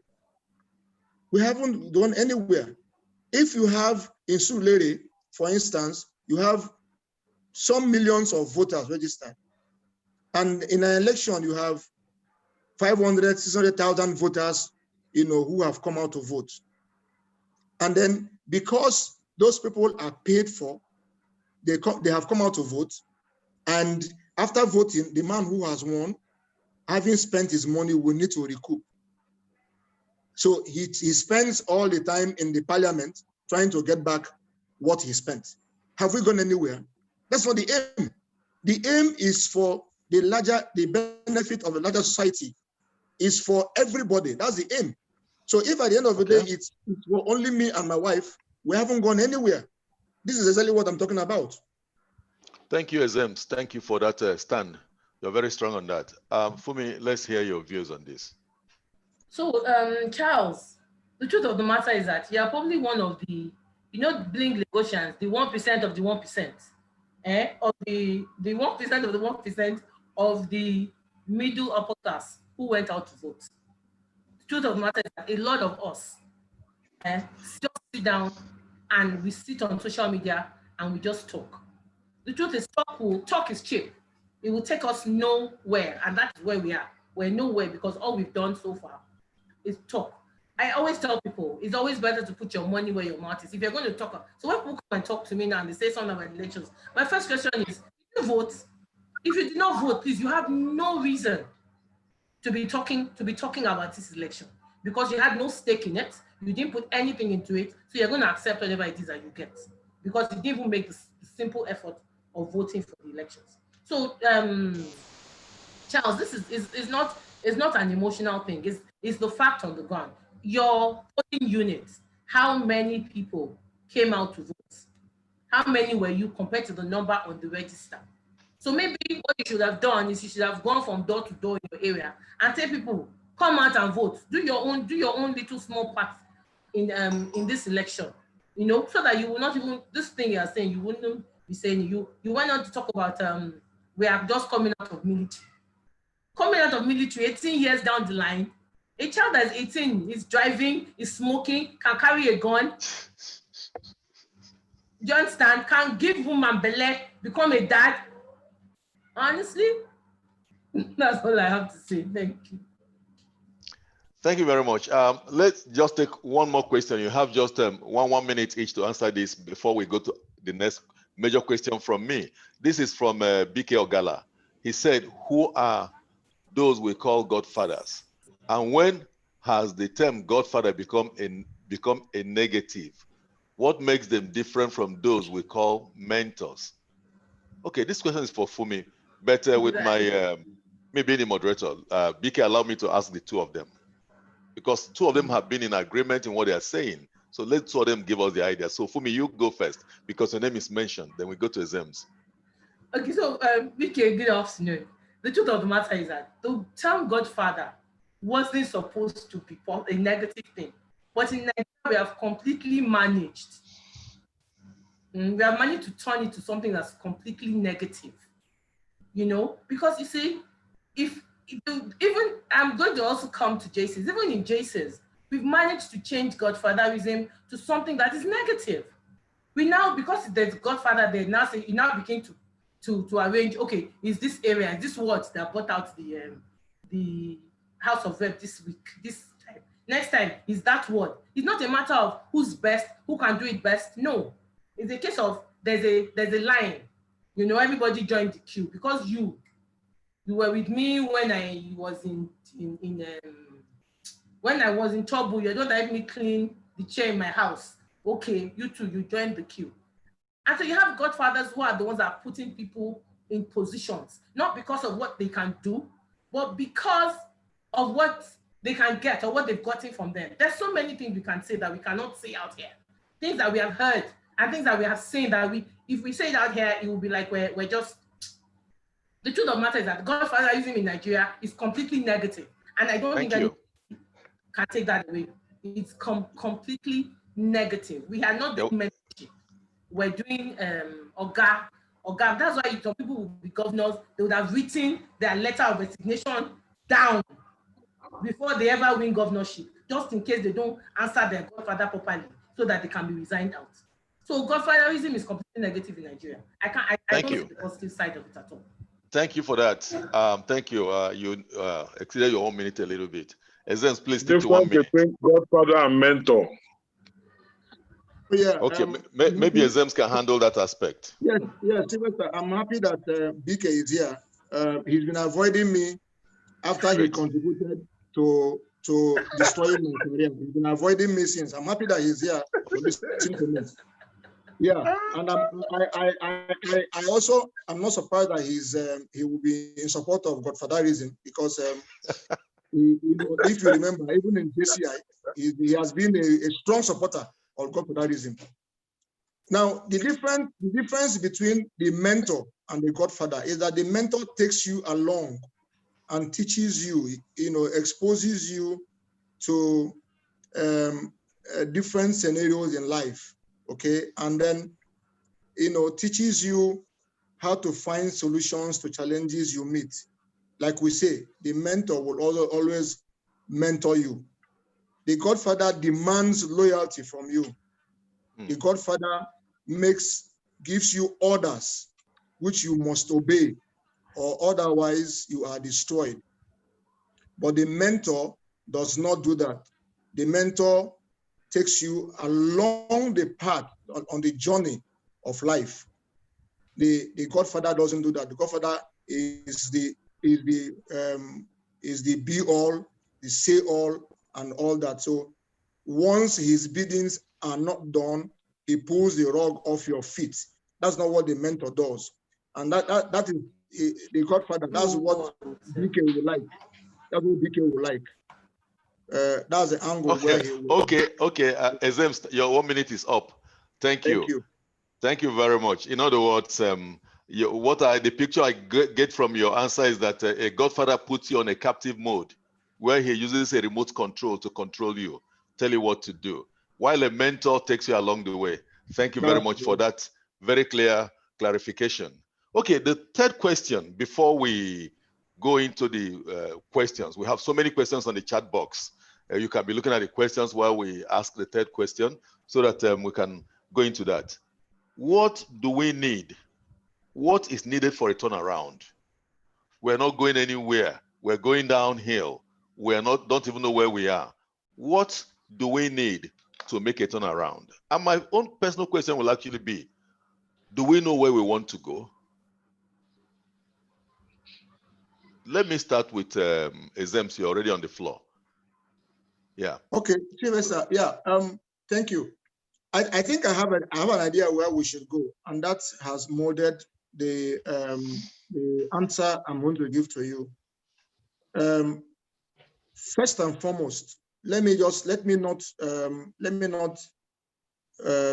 We haven't gone anywhere. If you have in Surulere, for instance, you have some millions of voters registered, and in an election you have 500, 600,000 voters, who have come out to vote. And then because those people are paid for, they have come out to vote, and after voting, the man who has won, having spent his money, will need to recoup. So he spends all the time in the parliament trying to get back what he spent. Have we gone anywhere? That's not the aim. The aim is for the benefit of the larger society is for everybody. That's the aim. So if at the end of the day, it's for only me and my wife, we haven't gone anywhere. This is exactly what I'm talking about. Thank you, Ezems. Thank you for that stand. You're very strong on that. Fumi, let's hear your views on this. So, Charles, the truth of the matter is that you are probably one of the, being Lagosians, the 1% of the 1%, of the 1% of the 1% of the middle upper class who went out to vote. The truth of the matter is that a lot of us just sit down and we sit on social media and we just talk. The truth is, talk is cheap. It will take us nowhere, and that's where we are. We're nowhere because all we've done so far is talk. I always tell people, it's always better to put your money where your mouth is. If you're going to talk, so when people come and talk to me now and they say something about elections, my first question is, did you vote? If you did not vote, please, you have no reason to be talking about this election because you had no stake in it. You didn't put anything into it, so you're going to accept whatever it is that you get because you didn't even make the simple effort of voting for the elections. So, Charles, this is not an emotional thing. It's the fact on the ground. Your voting unit, how many people came out to vote? How many were you compared to the number on the register? So maybe what you should have done is you should have gone from door to door in your area and tell people, come out and vote. Do your own little small part in this election, so that you will not even, this thing you are saying, you wouldn't be saying, you went on to talk about we are just coming out of military. Coming out of military 18 years down the line, a child that's 18 is driving, is smoking, can carry a gun. Do you understand? Can give woman belly, become a dad. Honestly, that's all I have to say. Thank you. Thank you very much. Let's just take one more question. You have just 1 minute each to answer this before we go to the next major question from me. This is from BK Ogala. He said, who are those we call godfathers? And when has the term godfather become a negative? What makes them different from those we call mentors? Okay, this question is for Fumi, but with my, me being the moderator, BK allowed me to ask the two of them because two of them have been in agreement in what they are saying. So let two of them give us the idea. So Fumi, you go first because your name is mentioned. Then we go to Ezems. Okay, so BK, good afternoon. The truth of the matter is that the term godfather wasn't supposed to be a negative thing. But in Nigeria, we have completely managed. We have managed to turn it to something that's completely negative. Because you see, even I'm going to also come to JCs, even in JCs, we've managed to change godfatherism to something that is negative. We now, because there's godfather there, now say you now begin to arrange, okay, is this area, is this ward that brought out the House of Rep this week, this time. Next time, is that word. It's not a matter of who's best, who can do it best. No, it's a case of there's a line. Everybody joined the queue because you were with me when I was when I was in trouble. You don't let me clean the chair in my house. Okay, you too, you joined the queue. And so you have godfathers who are the ones that are putting people in positions, not because of what they can do, but because of what they can get or what they've gotten from them. There's so many things we can say that we cannot say out here. Things that we have heard and things that we have seen that if we say it out here, it will be like we're just, The truth of the matter is that godfatherism in Nigeria is completely negative, and I don't think anyone can take that away. It's completely negative. We are not doing mentorship. We're doing Oga. That's why some people will be governors. They would have written their letter of resignation down before they ever win governorship, just in case they don't answer their godfather properly, so that they can be resigned out. So godfatherism is completely negative in Nigeria. I don't see the positive side of it at all. Thank you for that. Thank you. You exceeded your 1 minute a little bit. Ezems, please stick to 1 minute. Between godfather and mentor. Yeah. Okay, maybe Ezems can handle that aspect. Yes, Sylvester, I'm happy that BK is here. He's been avoiding me after he contributed to destroying my career. He's been avoiding me since. I'm happy that he's here to listen to me. Yeah, and I also, I'm not surprised that he will be in support of godfatherism, because if you remember, even in JCI, he has been a strong supporter of godfatherism. Now, the difference between the mentor and the godfather is that the mentor takes you along and teaches you, exposes you to different scenarios in life. Okay, and then, teaches you how to find solutions to challenges you meet. Like we say, the mentor will always mentor you. The godfather demands loyalty from you. The godfather gives you orders which you must obey, or otherwise you are destroyed. But the mentor does not do that. The mentor takes you along the path, on the journey of life. The godfather doesn't do that. The godfather is the be all, the say all, and all that. So once his biddings are not done, he pulls the rug off your feet. That's not what the mentor does. And that is the godfather. That's what BK would like. That's what BK would like. That's the angle where he will. Okay. Ezems, your 1 minute is up. Thank you. Thank you very much. In other words, the picture I get from your answer is that a godfather puts you on a captive mode, where he uses a remote control to control you, tell you what to do, while a mentor takes you along the way. Thank you very much for that very clear clarification. Okay, the third question, before we go into the questions, we have so many questions on the chat box. You can be looking at the questions while we ask the third question, so that we can go into that. What do we need? What is needed for a turnaround? We're not going anywhere. We're going downhill. Don't even know where we are. What do we need to make a turnaround? And my own personal question will actually be, do we know where we want to go? Let me start with Ezems. You're already on the floor. Yeah. Okay, Sylvester. Yeah. Thank you. I think I have an idea where we should go, and that has molded the answer I'm going to give to you. First and foremost, let me not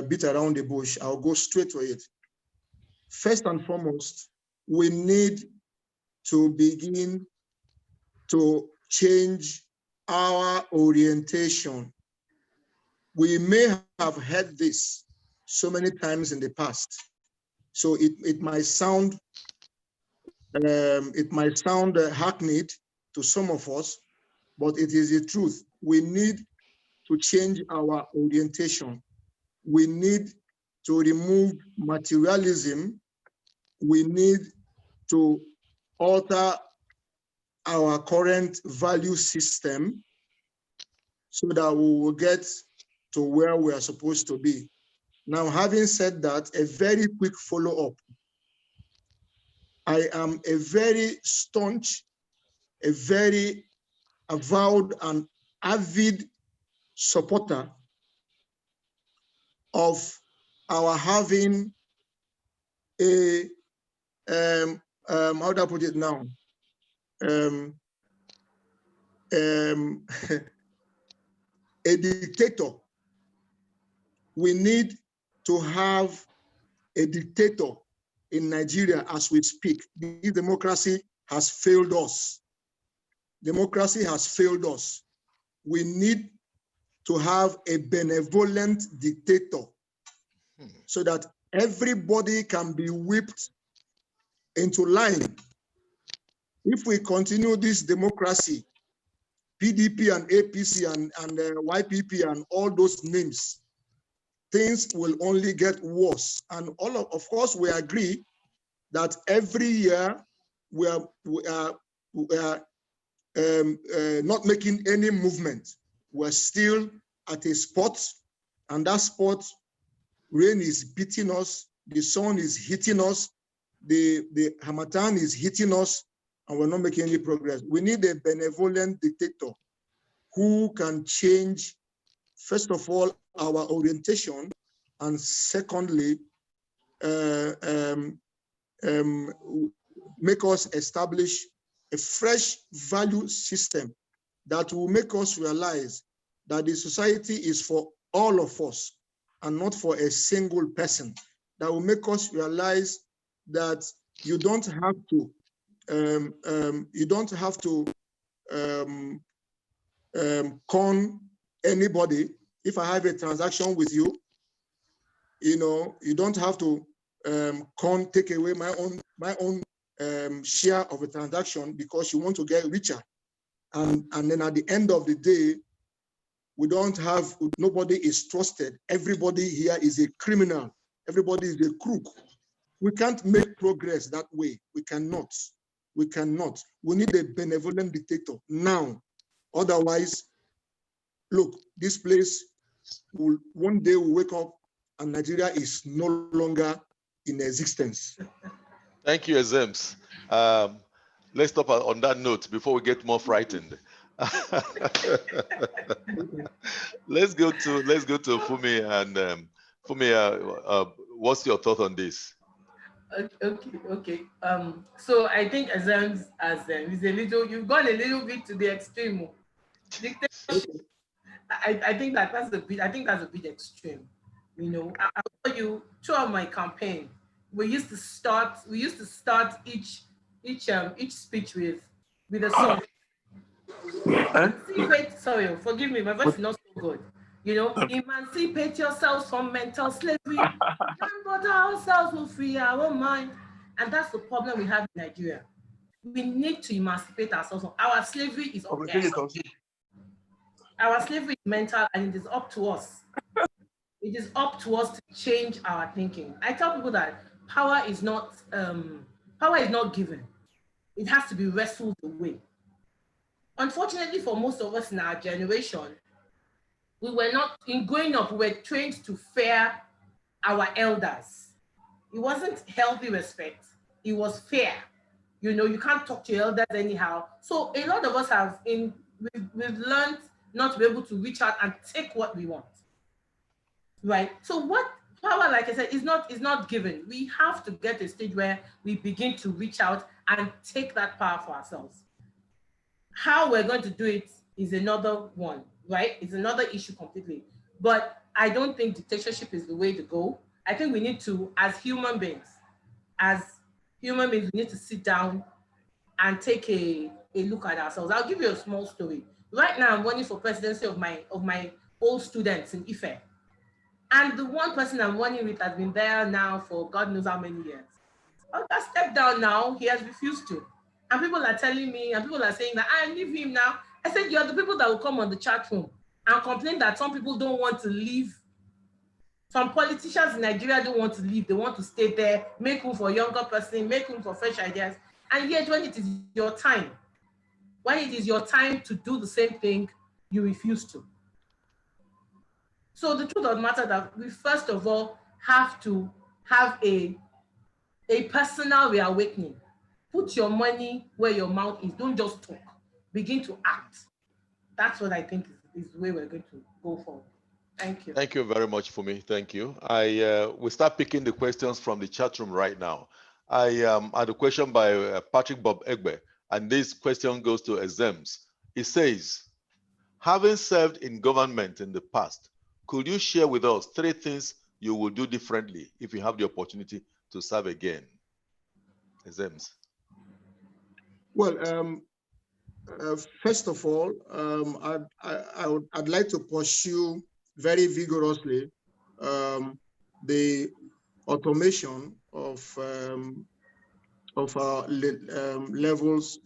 beat around the bush. I'll go straight to it. First and foremost, we need to begin to change our orientation. We may have heard this so many times in the past, so it might sound hackneyed to some of us, but it is the truth. We need to change our orientation. We need to remove materialism. We need to alter our current value system so that we will get to where we are supposed to be. Now, having said that, a very quick follow-up. I am a very staunch, a very avowed and avid supporter of our having a, how do I put it now? A dictator. We need to have a dictator in Nigeria as we speak. This democracy has failed us. Democracy has failed us. We need to have a benevolent dictator so that everybody can be whipped into line. If we continue this democracy, PDP and APC and YPP and all those names, things will only get worse. And of course, we agree that every year we are not making any movement. We're still at a spot, and that spot, rain is beating us, the sun is hitting us, the Harmattan is hitting us, and we're not making any progress. We need a benevolent dictator who can change, first of all, our orientation, and secondly, make us establish a fresh value system that will make us realize that the society is for all of us and not for a single person. That will make us realize that you don't have to con anybody. If I have a transaction with you, you don't have to take away my own share of a transaction because you want to get richer. And then at the end of the day, nobody is trusted. Everybody here is a criminal. Everybody is a crook. We can't make progress that way. We cannot. We cannot. We need a benevolent dictator now. Otherwise, look, this place will one day we'll wake up and Nigeria is no longer in existence. Thank you, Ezems. Let's stop on that note before we get more frightened. Let's go to Funmi, and Funmi, what's your thought on this? Okay. So I think Ezems is you've gone a little bit to the extreme. I think that's a bit extreme. I'll tell you, throughout my campaign, we used to start each speech with a song. Sorry, forgive me, my voice is not so good. Emancipate yourselves from mental slavery, but ourselves will free our mind. And that's the problem we have in Nigeria. We need to emancipate ourselves. Our slavery is up there. Our slavery is mental, and it is up to us. It is up to us to change our thinking. I tell people that power is not given. It has to be wrestled away. Unfortunately, for most of us in our generation, we were not, in growing up, we were trained to fear our elders. It wasn't healthy respect. It was fear. You can't talk to your elders anyhow. So a lot of us we've learned not to be able to reach out and take what we want. Right? So what power, like I said, is not given. We have to get to a stage where we begin to reach out and take that power for ourselves. How we're going to do it is another one, right? It's another issue completely. But I don't think dictatorship is the way to go. I think we need to, as human beings, we need to sit down and take a look at ourselves. I'll give you a small story. Right now, I'm running for presidency of my old students in Ife. And the one person I'm running with has been there now for God knows how many years. I stepped down now, he has refused to. And people are telling me, and people are saying that I leave him now. I said, you're the people that will come on the chat room and complain that some people don't want to leave. Some politicians in Nigeria don't want to leave. They want to stay there, make room for a younger person, make room for fresh ideas. And yet when it is your time, to do the same thing, you refuse to. So the truth of the matter that we first of all have to have a personal reawakening. Put your money where your mouth is. Don't just talk. Begin to act. That's what I think is the way we're going to go forward. Thank you. Thank you very much, Funmi. Thank you. We start picking the questions from the chat room right now. I had a question by Patrick Bob Egbe, and this question goes to Ezems. It says, having served in government in the past, could you share with us 3 things you will do differently if you have the opportunity to serve again? Ezems. Well, first of all, I'd like to pursue very vigorously the automation of our levels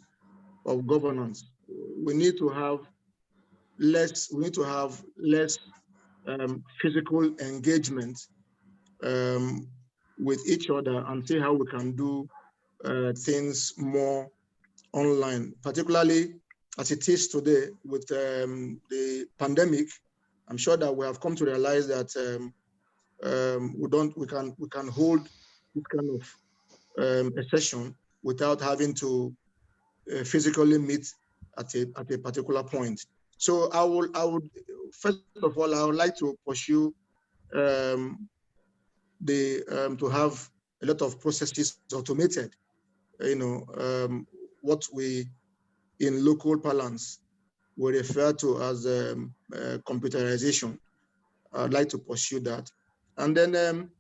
of governance. We need to have less physical engagement with each other and see how we can do things more online, particularly as it is today with the pandemic. I'm sure that we have come to realize that we can hold this kind of a session without having to physically meet at a particular point. So I would first of all, I would like to pursue to have a lot of processes automated. What we in local parlance we refer to as computerization. I'd like to pursue that. And then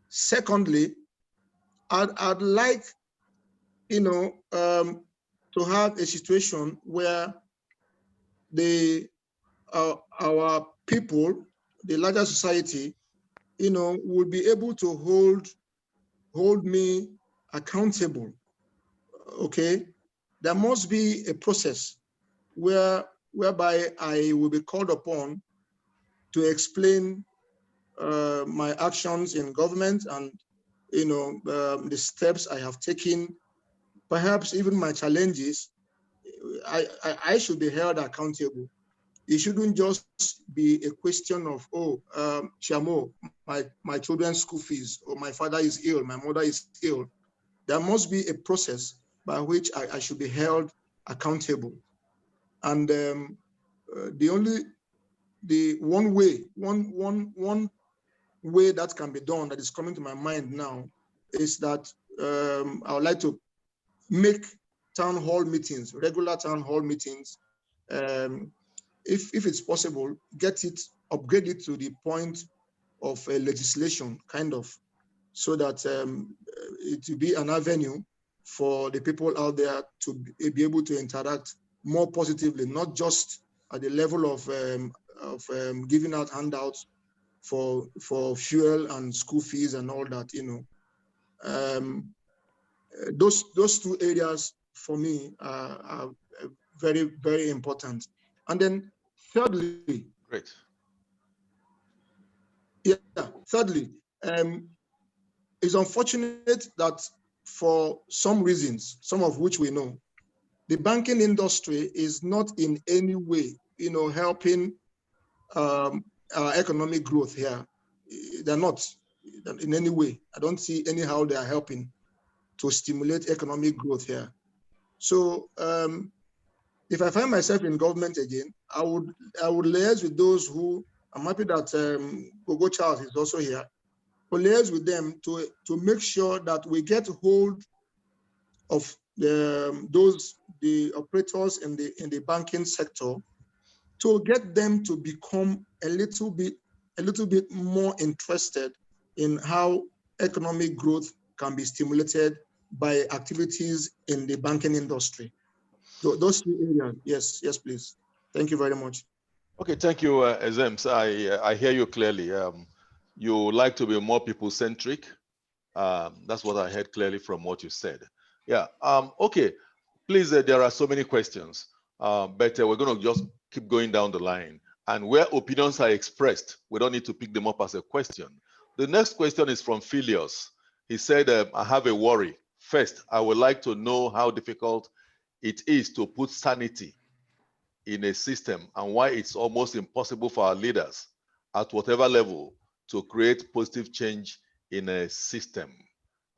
secondly, I'd like, to have a situation where our people, the larger society, will be able to hold me accountable. Okay, there must be a process whereby I will be called upon to explain my actions in government and the steps I have taken, perhaps even my challenges. I should be held accountable. It shouldn't just be a question of, Shamo, my children's school fees, or my father is ill, my mother is ill. There must be a process by which I should be held accountable. And one way that can be done that is coming to my mind now is that I would like to make town hall meetings, regular town hall meetings, if it's possible, upgrade it to the point of legislation, kind of, so that it will be an avenue for the people out there to be able to interact more positively, not just at the level of giving out handouts for fuel and school fees and all that. Those two areas for me are very, very important. And then thirdly, great. Yeah, thirdly, it's unfortunate that for some reasons, some of which we know, the banking industry is not in any way, helping our economic growth here. They're not in any way. I don't see anyhow they are helping to stimulate economic growth here. So if I find myself in government again, I would liaise with those who, I'm happy that Gogo Charles is also here, to liaise with them to make sure that we get hold of the operators in the banking sector, to get them to become a little bit more interested in how economic growth can be stimulated by activities in the banking industry. Those two areas, yes, please. Thank you very much. Okay, thank you, Ezems. I hear you clearly. You like to be more people-centric. That's what I heard clearly from what you said. Yeah. Okay. Please, there are so many questions, but we're going to just keep going down the line. And where opinions are expressed, we don't need to pick them up as a question. The next question is from Philios. He said, I have a worry. First, I would like to know how difficult it is to put sanity in a system and why it's almost impossible for our leaders at whatever level to create positive change in a system.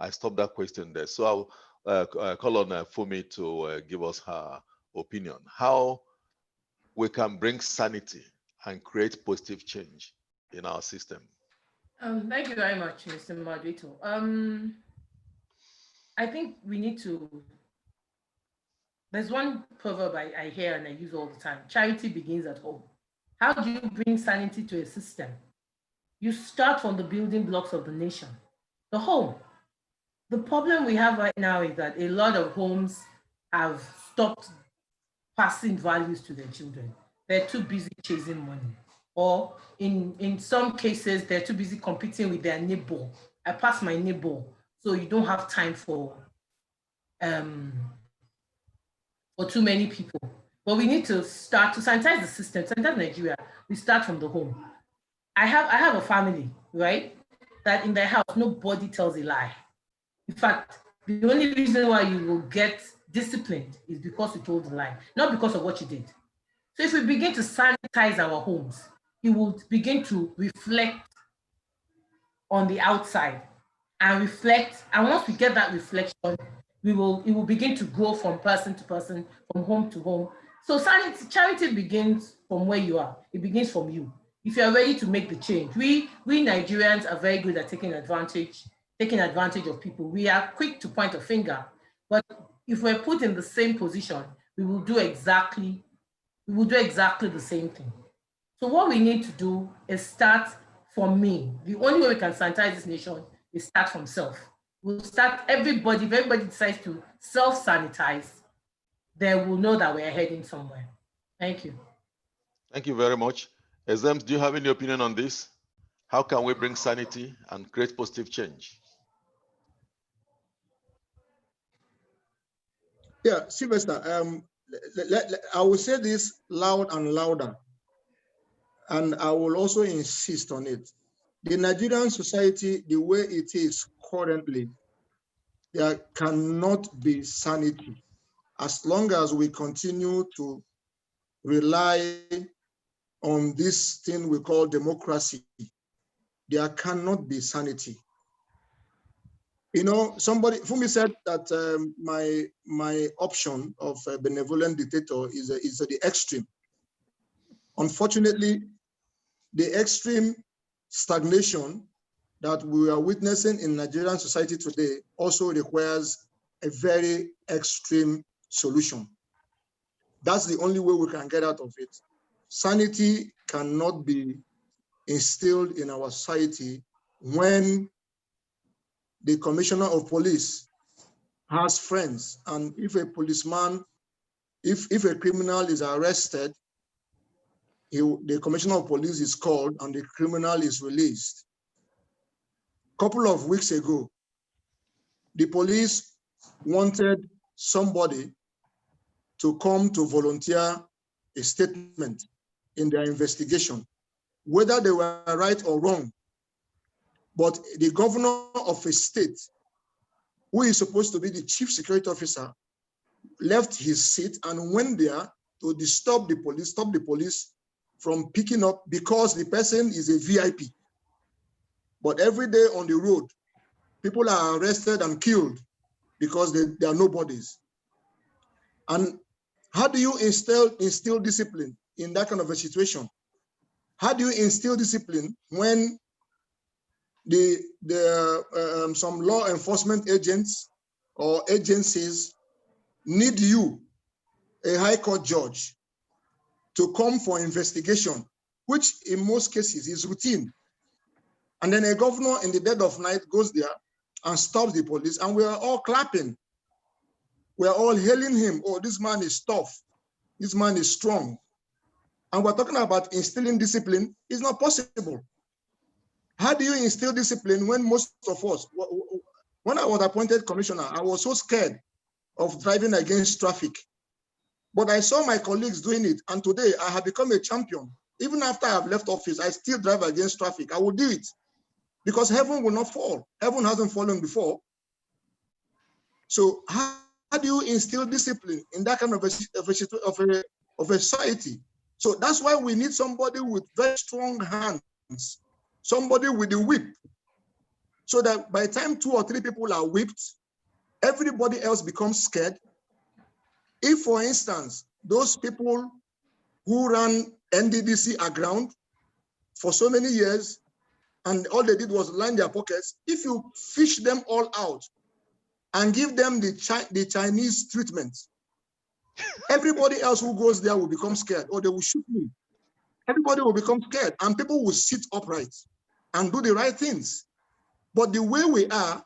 I stopped that question there. So I'll call on Fumi to give us her opinion. How we can bring sanity and create positive change in our system. Thank you very much, Mr. Moderator. I think we need to, there's one proverb I hear and I use all the time: charity begins at home. How do you bring sanity to a system? You start from the building blocks of the nation, the home. The problem we have right now is that a lot of homes have stopped passing values to their children. They're too busy chasing money. Or in some cases, they're too busy competing with their neighbor. I pass my neighbor, so you don't have time for too many people. But we need to start to sanitize the system, sanitize Nigeria. We start from the home. I have a family, right? That in their house, nobody tells a lie. In fact, the only reason why you will get disciplined is because you told a lie, not because of what you did. So if we begin to sanitize our homes, it will begin to reflect on the outside and reflect. And once we get that reflection, it will begin to grow from person to person, from home to home. So charity begins from where you are. It begins from you. If you are ready to make the change, we Nigerians are very good at taking advantage of people. We are quick to point a finger, but if we're put in the same position, we will do exactly the same thing. So what we need to do is start from me. The only way we can sanitize this nation is start from self. We'll start everybody. If everybody decides to self-sanitize, then we'll know that we're heading somewhere. Thank you. Thank you very much. Exems, do you have any opinion on this? How can we bring sanity and create positive change? Yeah, Sylvester, I will say this loud and louder, and I will also insist on it. The Nigerian society, the way it is currently, there cannot be sanity as long as we continue to rely on this thing we call democracy. There cannot be sanity. You know, Fumi said that my option of a benevolent dictator is the extreme. Unfortunately, the extreme stagnation that we are witnessing in Nigerian society today also requires a very extreme solution. That's the only way we can get out of it. Sanity cannot be instilled in our society when the commissioner of police has friends, and if a policeman, if a criminal is arrested, the commissioner of police is called and the criminal is released. A couple of weeks ago, the police wanted somebody to come to volunteer a statement in their investigation, whether they were right or wrong. But the governor of a state, who is supposed to be the chief security officer, left his seat and went there to stop the police from picking up, because the person is a VIP. But every day on the road, people are arrested and killed because they are nobodies. And how do you instill discipline in that kind of a situation? How do you instill discipline when some law enforcement agents or agencies need you, a high court judge, to come for investigation, which in most cases is routine? And then a governor in the dead of night goes there and stops the police, and we are all clapping. We are all hailing him. Oh, this man is tough. This man is strong. And we're talking about instilling discipline. It's not possible. How do you instill discipline when most of us, when I was appointed commissioner, I was so scared of driving against traffic. But I saw my colleagues doing it, and today I have become a champion. Even after I've left office, I still drive against traffic. I will do it because heaven will not fall. Heaven hasn't fallen before. So how do you instill discipline in that kind of a society? So that's why we need somebody with very strong hands, somebody with the whip, so that by the time 2 or 3 people are whipped, everybody else becomes scared. If, for instance, those people who ran NDDC aground for so many years, and all they did was line their pockets, if you fish them all out and give them the Chinese treatment, everybody else who goes there will become scared, or they will shoot me. Everybody will become scared, and people will sit upright and do the right things. But the way we are,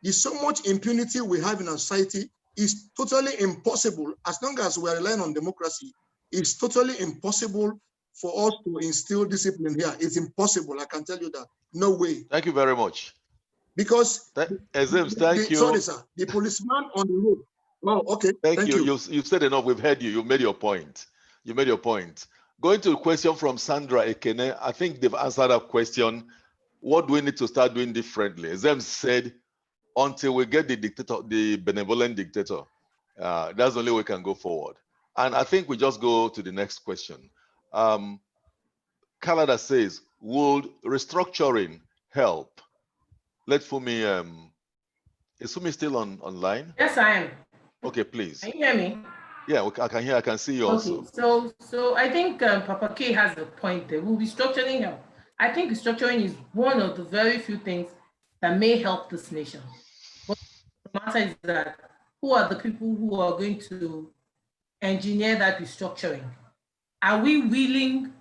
There's so much impunity we have in our society. It's totally impossible, as long as we are relying on democracy, it's totally impossible for us to instill discipline here. It's impossible, I can tell you that. No way. Thank you very much. Because, Ezems, thank you. Sorry, sir, the policeman on the road. Oh, okay, Thank you. You said enough, we've heard you. You made your point. You made your point. Going to a question from Sandra Ekene, I think they've answered that question. What do we need to start doing differently? Ezems said, until we get the dictator, the benevolent dictator, that's the only way we can go forward. And I think we just go to the next question. Kalada says, would restructuring help? Let Fumi, is Fumi still online? Yes, I am. Okay, please. Can you hear me? Yeah, I can see you also. Okay, so I think Papa K has a point there. Will restructuring help? I think restructuring is one of the very few things that may help this nation. But the matter is that who are the people who are going to engineer that restructuring? Are we willing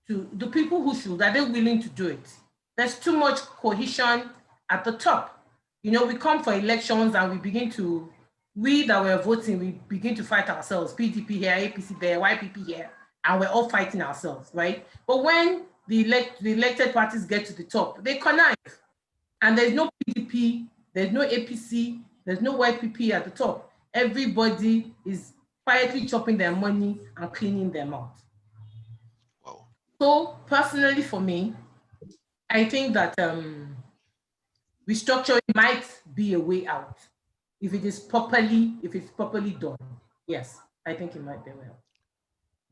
to, the people who should, are they willing to do it? There's too much cohesion at the top. You know, we come for elections and we begin to, we that were voting, we begin to fight ourselves, PDP here, APC there, YPP here, and we're all fighting ourselves, right? But when the elected parties get to the top, they connive. And there's no PDP, there's no APC, there's no YPP at the top. Everybody is quietly chopping their money and cleaning them out. Wow. So personally for me, I think that restructuring might be a way out if it's properly done. Yes, I think it might be well.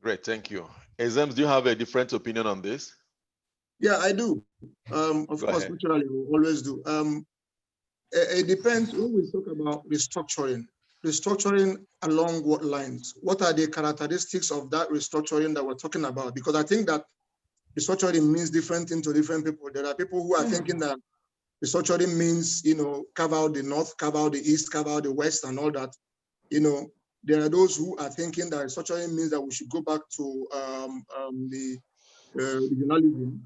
Great, thank you. Ezems, do you have a different opinion on this? Yeah, I do. Of course, naturally, we always do. It depends when we talk about restructuring. Restructuring along what lines? What are the characteristics of that restructuring that we're talking about? Because I think that restructuring means different things to different people. There are people who are thinking that restructuring means, you know, carve out the North, carve out the East, carve out the West and all that. You know, there are those who are thinking that restructuring means that we should go back to the regionalism,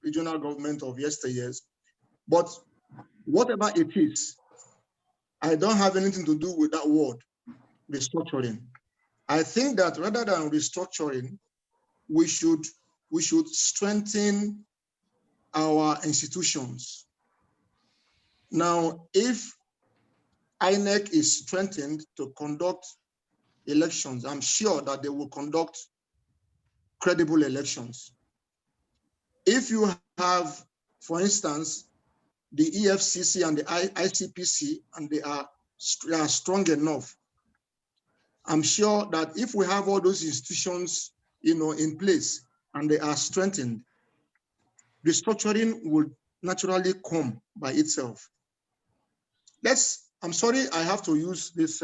regional government of yesteryears. But whatever it is, I don't have anything to do with that word, restructuring. I think that rather than restructuring, we should strengthen our institutions. Now, if INEC is strengthened to conduct elections, I'm sure that they will conduct credible elections. If you have, for instance, the EFCC and the ICPC, and they are strong enough, I'm sure that if we have all those institutions, you know, in place and they are strengthened, restructuring will naturally come by itself. I'm sorry, I have to use this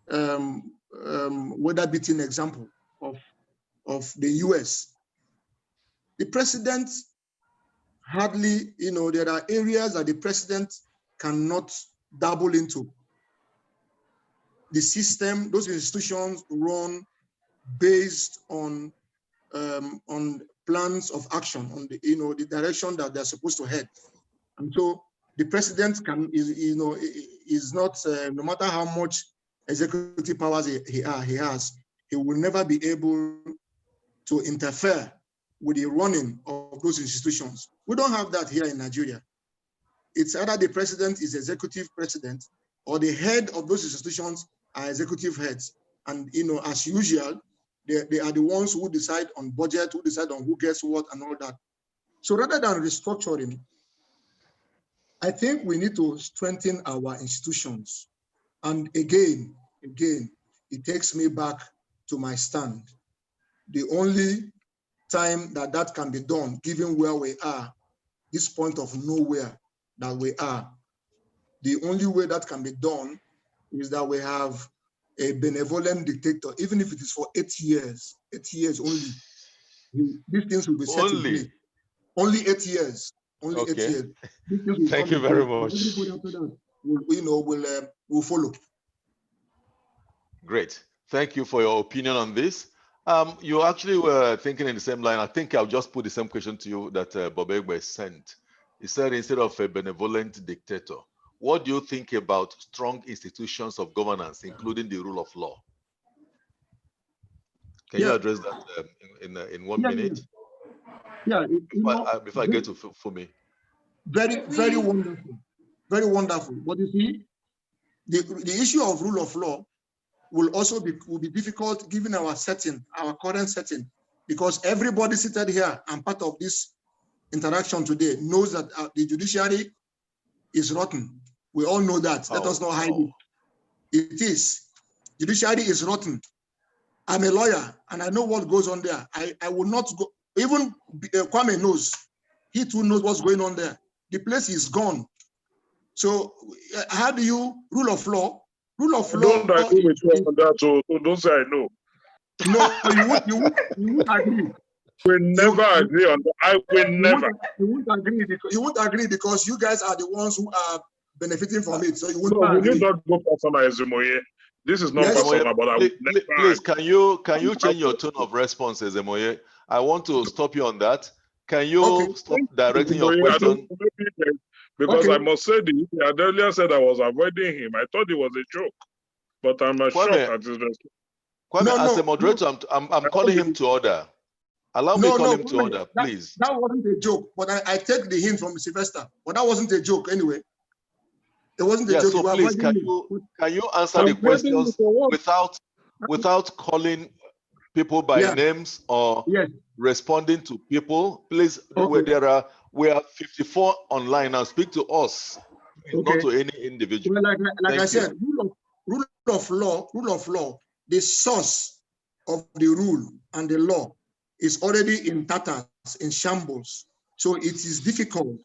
weather beating example of the US. The president hardly, you know, there are areas that the president cannot dabble into. The system, those institutions run based on plans of action, on the, you know, the direction that they're supposed to head. And so the president is not, no matter how much executive powers he has, he will never be able to interfere with the running of those institutions. We don't have that here in Nigeria. It's either the president is executive president or the head of those institutions are executive heads. And, you know, as usual, they are the ones who decide on budget, who decide on who gets what and all that. So rather than restructuring, I think we need to strengthen our institutions. And again, it takes me back to my stand. The only time that can be done, given where we are, this point of nowhere that we are, the only way that can be done is that we have a benevolent dictator, even if it is for 8 years only. These things will be set in place. Only 8 years. Only okay. 8 years. Thank you very much. Everybody after that will follow. Great. Thank you for your opinion on this. You actually were thinking in the same line. I think I'll just put the same question to you that Bob Egbe sent. He said instead of a benevolent dictator. What do you think about strong institutions of governance, including the rule of law? Can you address that in 1 minute? Yeah, before I get to Fumi. Very wonderful, very wonderful. But you see, the issue of rule of law will also be difficult given our setting, our current setting, because everybody seated here and part of this interaction today knows that the judiciary is rotten. We all know that. Let us not hide it. It is. Judiciary is rotten. I'm a lawyer and I know what goes on there. I will not go. Even Kwame knows. He too knows what's going on there. The place is gone. So how do you rule of law? Rule of law. Don't agree with you on that, so don't say I know. No, you won't agree. We never agree on that. I will never. You won't agree because you guys are the ones who are benefiting from it. So you won't agree. We need not go personal, Ezemoye. This is not personal, but I will please, can you change your tone of response, Ezemoye? I want to stop you on that. Can you stop directing your question? Because I must say, I earlier said I was avoiding him. I thought it was a joke, but I'm shocked at his response. Kwame, as a moderator, I'm calling him to order. Allow me to call him to order, please. That wasn't a joke, but I take the hint from Sylvester. But that wasn't a joke anyway. It wasn't a joke. So please, can you answer the questions without calling people by names or responding to people? Please, we are 54 online now. Speak to us, not to any individual. Well, like I said, rule of law, the source of the rule and the law is already in tatters, in shambles. So it is difficult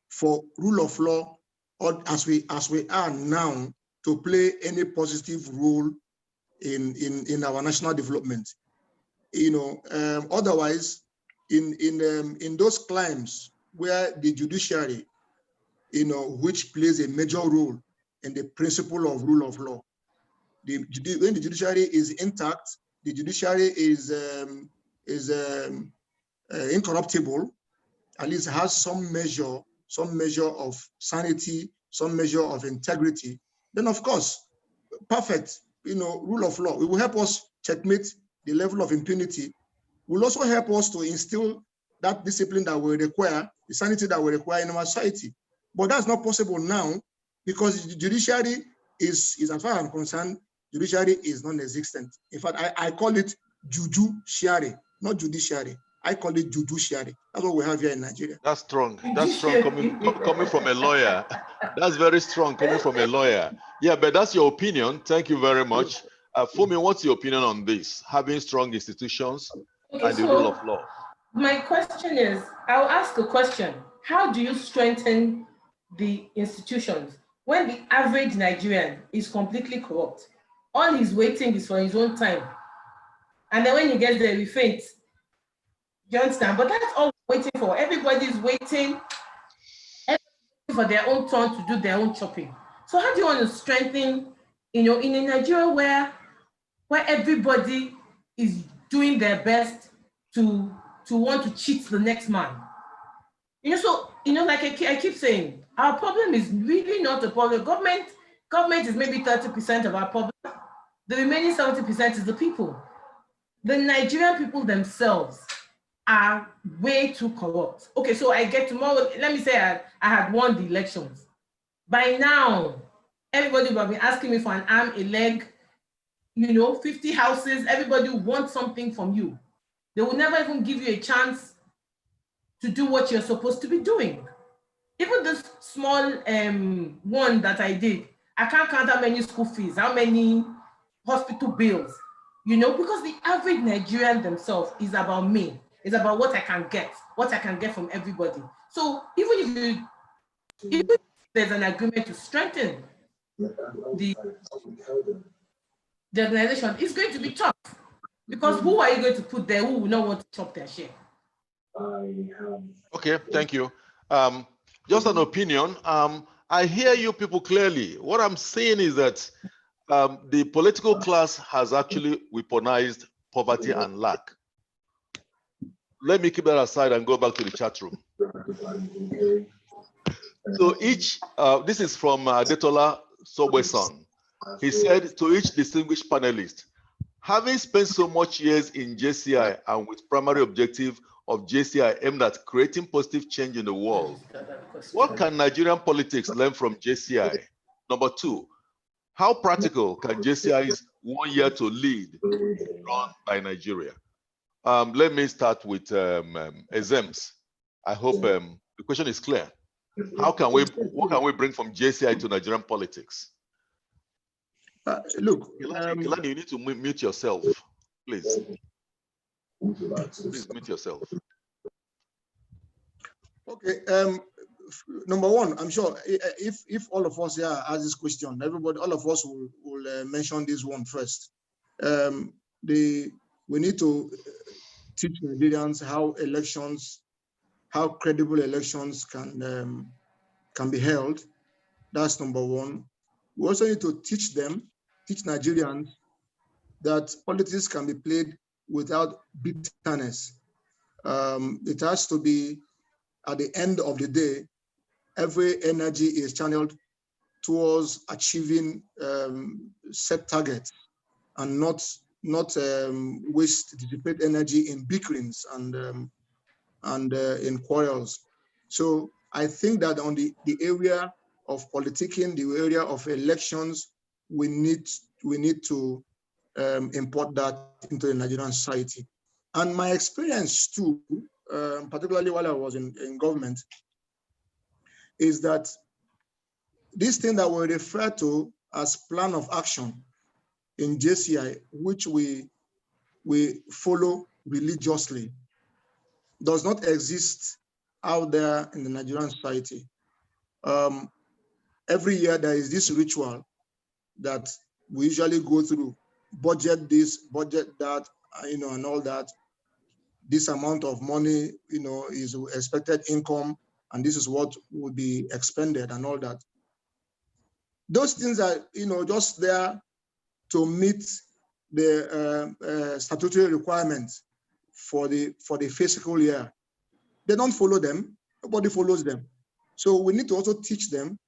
for rule of law, or as we are now, to play any positive role in our national development. Otherwise, in those climes where the judiciary, which plays a major role in the principle of rule of law, when the judiciary is intact, the judiciary is incorruptible, at least has some measure of sanity, some measure of integrity, then of course, perfect, rule of law. It will help us checkmate the level of impunity. It will also help us to instill that discipline that we require, the sanity that we require in our society. But that's not possible now because the judiciary is as far as I'm concerned, judiciary is non-existent. In fact, I call it juju-shiari, not judiciary. I call it juju-shiari. That's what we have here in Nigeria. That's strong. That's strong coming from a lawyer. That's very strong coming from a lawyer. Yeah, but that's your opinion. Thank you very much. Fumi, what's your opinion on this? Having strong institutions and the rule of law. My question is, I'll ask a question. How do you strengthen the institutions when the average Nigerian is completely corrupt? All he's waiting is for his own time. And then when he gets there, we faint. You understand? But that's all we're waiting for. Everybody's waiting for their own turn to do their own chopping. So how do you want to strengthen, in a Nigeria where everybody is doing their best to want to cheat the next man? Like I keep saying, our problem is really not a problem. Government is maybe 30% of our problem. The remaining 70% is the people. The Nigerian people themselves are way too corrupt. Okay, so I get tomorrow, let me say I had won the elections. By now, everybody will have been asking me for an arm, a leg, 50 houses, everybody wants something from you. They will never even give you a chance to do what you're supposed to be doing. Even this small one that I did, I can't count how many school fees, how many hospital bills, because the average Nigerian themselves is about me. It's about what I can get from everybody. So even if there's an agreement to strengthen the organization, it's going to be tough. Because who are you going to put there who will not want to chop their share? Okay, thank you. Just an opinion. I hear you people clearly. What I'm saying is that the political class has actually weaponized poverty and lack. Let me keep that aside and go back to the chat room. So each, this is from Detola Sobweson. He said to each distinguished panelist, having spent so much years in JCI and with primary objective of JCI aimed at creating positive change in the world, what can Nigerian politics learn from JCI? Number two, how practical can JCI's 1 year to lead run by Nigeria? Let me start with Ezems. I hope the question is clear. What can we bring from JCI to Nigerian politics? Look, Kelani, you need to mute yourself, please. Please mute yourself. Okay. Number one, I'm sure if all of us here ask this question, all of us will mention this one first. We need to teach Nigerians how credible elections can be held. That's number one. We also need to teach Nigerians that politics can be played without bitterness. It has to be, at the end of the day, every energy is channeled towards achieving set targets and not dissipate energy in bickerings and in quarrels. So I think that on the area of politicking, the area of elections, we need to import that into the Nigerian society. And my experience too, particularly while I was in government, is that this thing that we refer to as plan of action in JCI, which we follow religiously, does not exist out there in the Nigerian society. Every year there is this ritual that we usually go through: budget this, budget that, and all that. This amount of money, is expected income, and this is what will be expended and all that. Those things are, just there to meet the statutory requirements for the fiscal year. They don't follow them. Nobody follows them. So we need to also teach them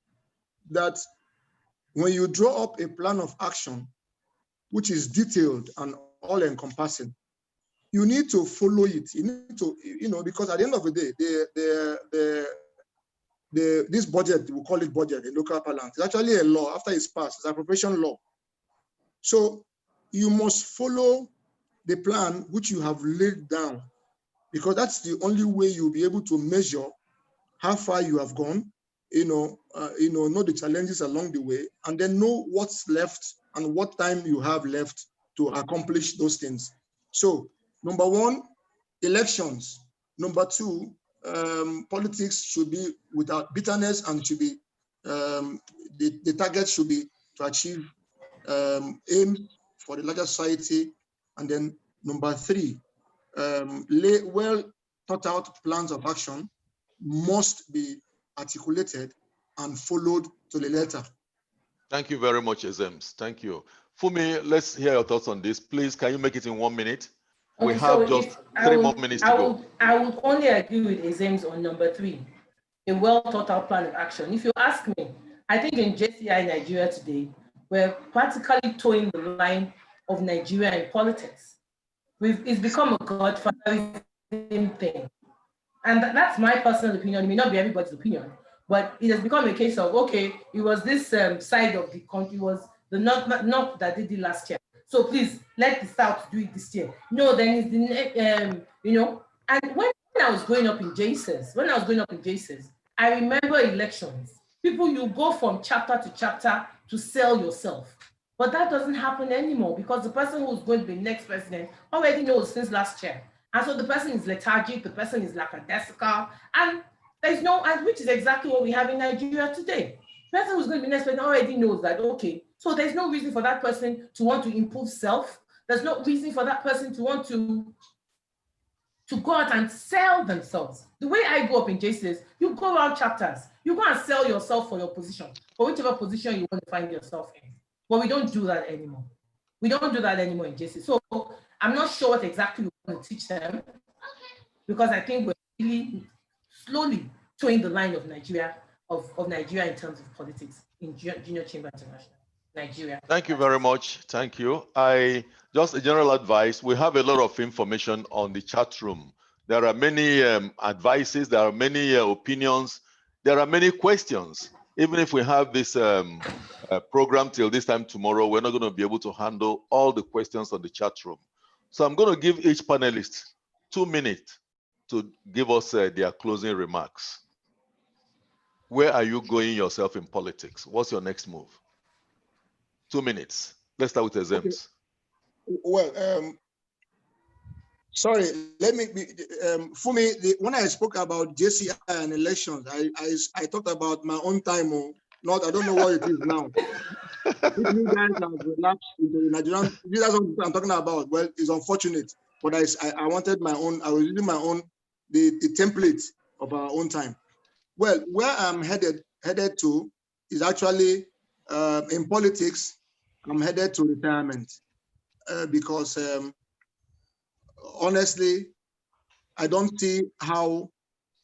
that when you draw up a plan of action, which is detailed and all-encompassing, you need to follow it. You need to, because at the end of the day, this budget, we call it budget in local parlance, it's actually a law. After it's passed, it's an appropriation law. So you must follow the plan which you have laid down, because that's the only way you'll be able to measure how far you have gone, know the challenges along the way, and then know what's left and what time you have left to accomplish those things. So, number one, elections. Number two, politics should be without bitterness, and should be the target should be to achieve aims for the larger society. And then number three, well thought out plans of action must be articulated and followed to the letter. Thank you very much, Ezems. Thank you. Fumi, let's hear your thoughts on this. Please, can you make it in 1 minute? We have just 3 more minutes to go. I would only agree with Ezems on number three, a well thought out plan of action. If you ask me, I think in JCI Nigeria today, we're practically towing the line of Nigeria in politics. It's become a godfatherism thing. And that's my personal opinion. It may not be everybody's opinion, but it has become a case of, okay, it was this side of the country, it was the north that did it last year. So please let the South do it this year. No, then it's the, and when I was growing up in JCS, I remember elections. People, you go from chapter to chapter to sell yourself. But that doesn't happen anymore, because the person who's going to be next president already knows since last year. And so the person is lethargic, the person is lackadaisical, and there's no, and which is exactly what we have in Nigeria today. The person who's going to be next president already knows that, okay, so there's no reason for that person to want to improve self. There's no reason for that person to want to go out and sell themselves. The way I grew up in JCS, you go around chapters, you go and sell yourself for your position, for whichever position you want to find yourself in. But we don't do that anymore. We don't do that anymore in JCS. So I'm not sure what exactly we want to teach them, because I think we're really slowly towing the line of Nigeria of Nigeria in terms of politics in Junior Chamber International, Nigeria. Thank you very much. Thank you. Just a general advice, we have a lot of information on the chat room. There are many advices, there are many opinions, there are many questions. Even if we have this program till this time tomorrow, we're not going to be able to handle all the questions on the chat room. So I'm going to give each panelist 2 minutes to give us their closing remarks. Where are you going yourself in politics? What's your next move? 2 minutes. Let's start with Ezems. Okay. Well, sorry, let me be, for me, when I spoke about JCI and elections, I talked about my own time, I don't know what it is now. If you guys have relapsed into the Nigerian, that's what I'm talking about. Well, it's unfortunate, but I wanted my own, I was using my own, the template of our own time. Well, where I'm headed to is actually, in politics, I'm headed to retirement because honestly, I don't see how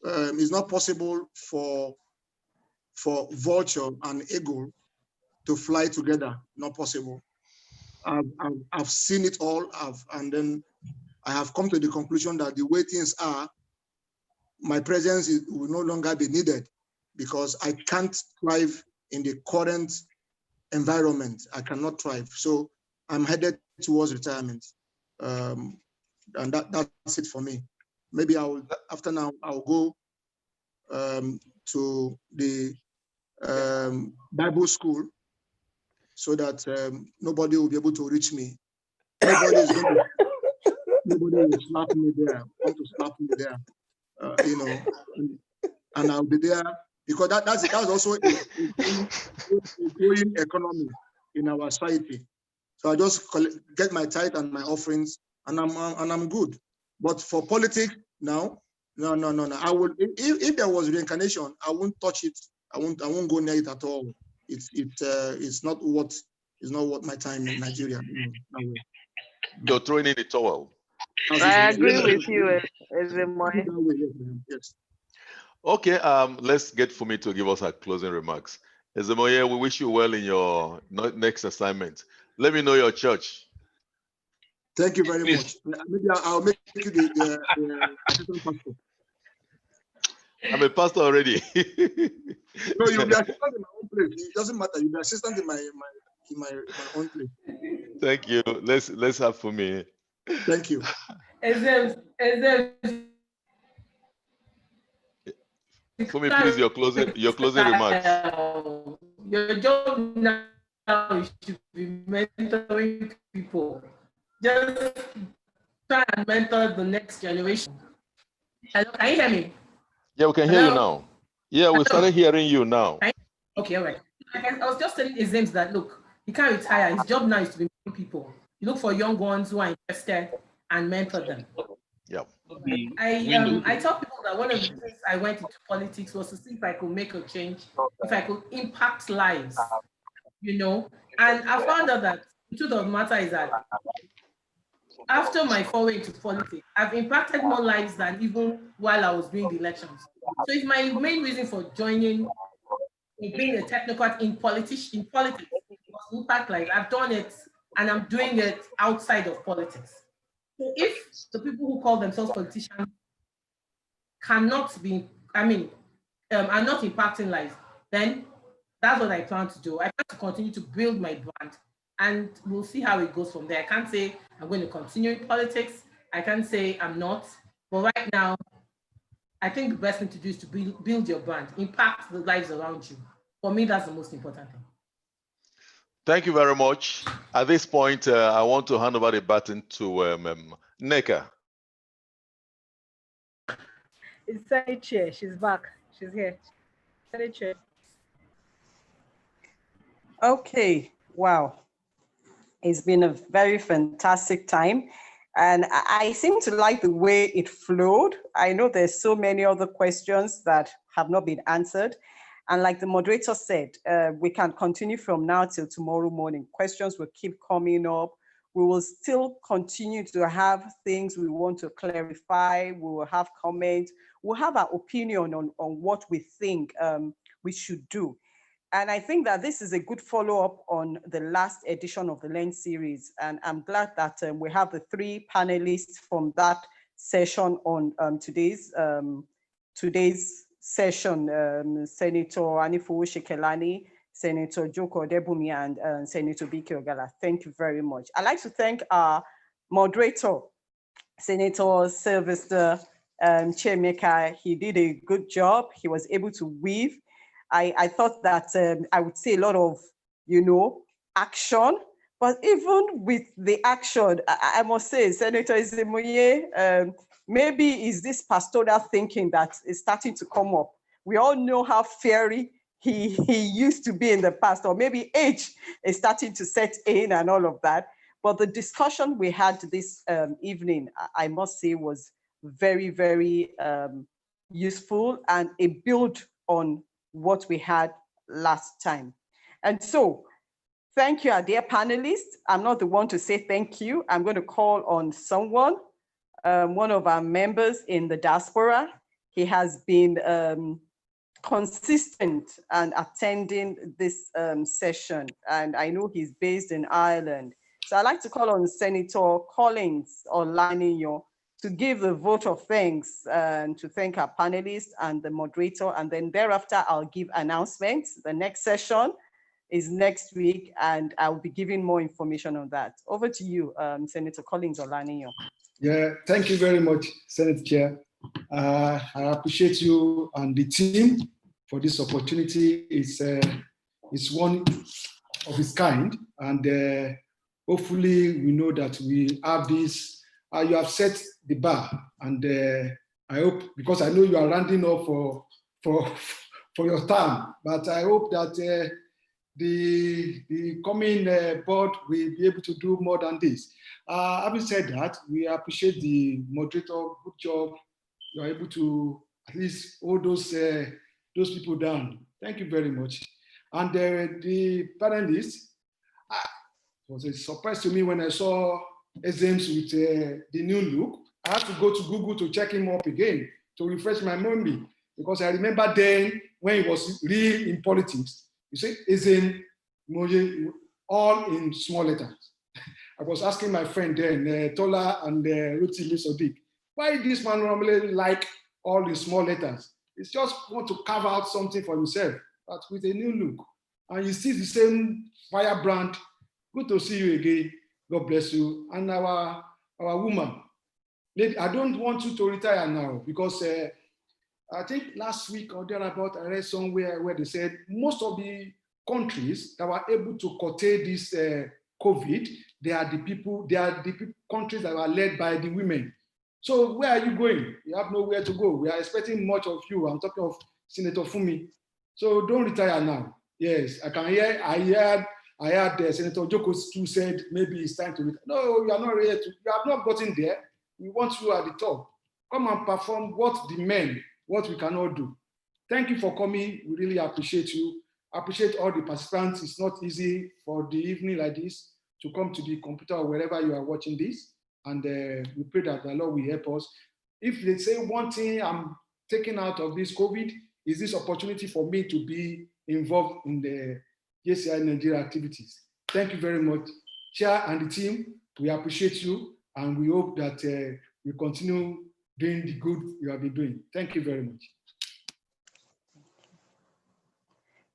it's not possible for vulture and eagle to fly together. Not possible. I've seen it all. And then I have come to the conclusion that the way things are, my presence will no longer be needed because I can't thrive in the current environment. I cannot thrive. So I'm headed towards retirement. And that's it for me. Maybe after now, I'll go to the Bible school so that nobody will be able to reach me. Nobody will slap me there, want to slap me there, and I'll be there because that's also a growing economy in our society. So I just get my tithe and my offerings, and I'm good. But for politics now, no. I will if there was reincarnation, I won't touch it. I won't go near it at all. It's not what my time in Nigeria. No way. You're throwing in the towel. I agree with you, Ezemoye. Yes. Okay, let's get Fumi to give us her closing remarks. Ezemoye, we wish you well in your next assignment. Let me know your church. Thank you very much. Maybe I'll make you the assistant pastor. I'm a pastor already. No, you'll be assistant in my own place. It doesn't matter. You'll be assistant in my own place. Thank you. Let's have Fumi. Thank you. Fumi, please, your closing remarks. Your job now is to be mentoring people. Just try and mentor the next generation. Hello, can you hear me? Yeah, we can hear you now. Yeah, we started hearing you now. Okay, all right. I was just telling Ezems that, look, he can't retire. His job now is to be mentoring people. You look for young ones who are interested and mentor them. Yeah. I tell people that one of the things I went into politics was to see if I could make a change, if I could impact lives, and I found out that the truth of the matter is that after my foray into politics, I've impacted more lives than even while I was doing the elections. So it's my main reason for joining, being a technocrat in politics was to impact lives. I've done it and I'm doing it outside of politics. So if the people who call themselves politicians cannot be, are not impacting lives, then that's what I plan to do. I plan to continue to build my brand and we'll see how it goes from there. I can't say I'm going to continue in politics. I can't say I'm not. But right now, I think the best thing to do is to build your brand, impact the lives around you. For me, that's the most important thing. Thank you very much. At this point, I want to hand over the baton to Nneka. It's Senate Chair. She's back. She's here. Senate Chair. Okay. Wow. It's been a very fantastic time. And I seem to like the way it flowed. I know there's so many other questions that have not been answered. And like the moderator said, we can continue from now till tomorrow morning. Questions will keep coming up. We will still continue to have things we want to clarify. We will have comments. We'll have our opinion on what we think we should do. And I think that this is a good follow-up on the last edition of the Learn series. And I'm glad that we have the 3 panelists from that session on today's session, Senator Anifu Shekelani, Senator Joko Debumi, and Senator Bike Ogala. Thank you very much. I'd like to thank our moderator, Senator Sylvester Chiemeka. He did a good job. He was able to weave. I thought that I would see a lot of, action, but even with the action, I must say, Senator Ezemoye, maybe is this pastoral thinking that is starting to come up. We all know how fiery he used to be in the past, or maybe age is starting to set in and all of that. But the discussion we had this evening, I must say, was very, very useful and a build on what we had last time. And so, thank you, our dear panelists. I'm not the one to say thank you. I'm going to call on someone, one of our members in the diaspora. He has been consistent and attending this session, and I know he's based in Ireland. So I'd like to call on Senator Collins Olaniyan to give the vote of thanks and to thank our panelists and the moderator, and then thereafter I'll give announcements. The next session is next week, and I'll be giving more information on that. Over to you, Senator Collins Olaniyan. Yeah, thank you very much, Senate Chair. I appreciate you and the team for this opportunity. It's one of its kind, and hopefully we know that we have this. You have set the bar, and I hope, because I know you are rounding up for your term, but I hope that the coming board will be able to do more than this. Having said that, we appreciate the moderator. Good job. You are able to at least hold those people down. Thank you very much. And the panelists, it was a surprise to me when I saw Ezems with the new look. I had to go to Google to check him up again to refresh my memory, because I remember then when he was real in politics. You say Ezem Moye, all in small letters. I was asking my friend then, Tola and Ruti Sodiq, why this man normally like all the small letters? It's just want to carve out something for himself, but with a new look. And you see the same firebrand. Good to see you again. God bless you. And our woman, lady, I don't want you to retire now, because I think last week or thereabout, I read somewhere where they said most of the countries that were able to curtail this COVID, they are the countries that were led by the women. So where are you going? You have nowhere to go. We are expecting much of you. I'm talking of Senator Fumi. So don't retire now. Yes, I can hear. I heard Senator Joko too said maybe it's time to retire. No, you are not ready to. You have not gotten there. We want you at the top. Come and perform what the men, what we cannot do. Thank you for coming. We really appreciate you. Appreciate all the participants. It's not easy for the evening like this to come to the computer or wherever you are watching this. And we pray that the Lord will help us. If they say one thing I'm taking out of this COVID is this opportunity for me to be involved in the JCI Nigeria activities. Thank you very much, Chair and the team. We appreciate you, and we hope that we continue doing the good you have been doing. Thank you very much.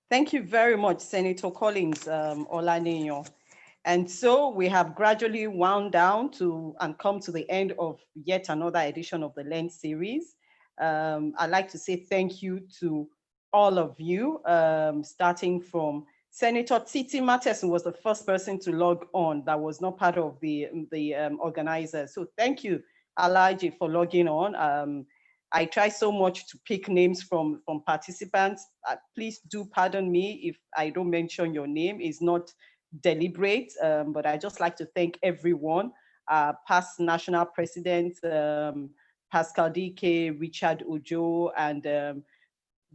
Thank you very much, Senator Collins Olaniyan. And so we have gradually wound down to and come to the end of yet another edition of the Learn series. I'd like to say thank you to all of you, starting from Senator Titi Matters, who was the first person to log on that was not part of the organizers. So thank you, Alaji, for logging on. I try so much to pick names from participants. Please do pardon me if I don't mention your name. It's not deliberate, but I just like to thank everyone, past national presidents, Pascal Dike, Richard Ojo, and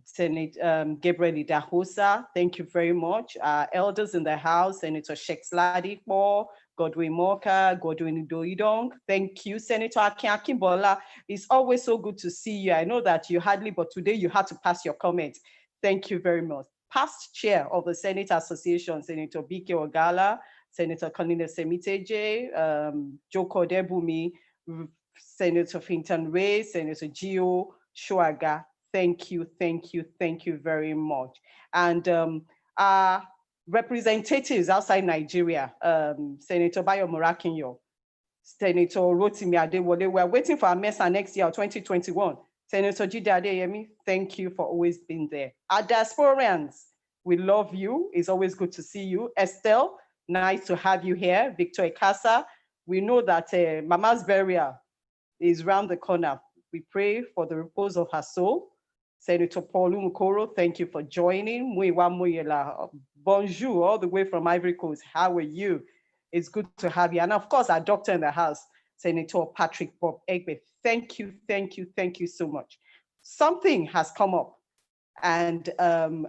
Senate Gabriel Idahosa. Thank you very much. Elders in the house, Senator Sheikh Sladipo, Godwin Moka, Godwin Doidong. Thank you, Senator Akin Akimbola. It's always so good to see you. I know that you hardly, but today you had to pass your comments. Thank you very much. Past chair of the Senate Association, Senator Bike Ogala, Senator Kanine Semiteje, Joko Debumi, Senator Fintan Ray, Senator Gio Shuaga. Thank you very much. And our representatives outside Nigeria, Senator Bayo Morakinyo, Senator Rotimi Adewale, we're waiting for our MESA next year, 2021. Senator Jide Adeyemi, thank you for always being there. Our diasporans, we love you. It's always good to see you. Estelle, nice to have you here. Victor Ekasa, we know that Mama's burial is round the corner. We pray for the repose of her soul. Senator Paul Umukoro, thank you for joining. Muiwa Muyela, bonjour, all the way from Ivory Coast. How are you? It's good to have you. And of course, our doctor in the house, Senator Patrick Bob Egbe. Thank you so much. Something has come up, and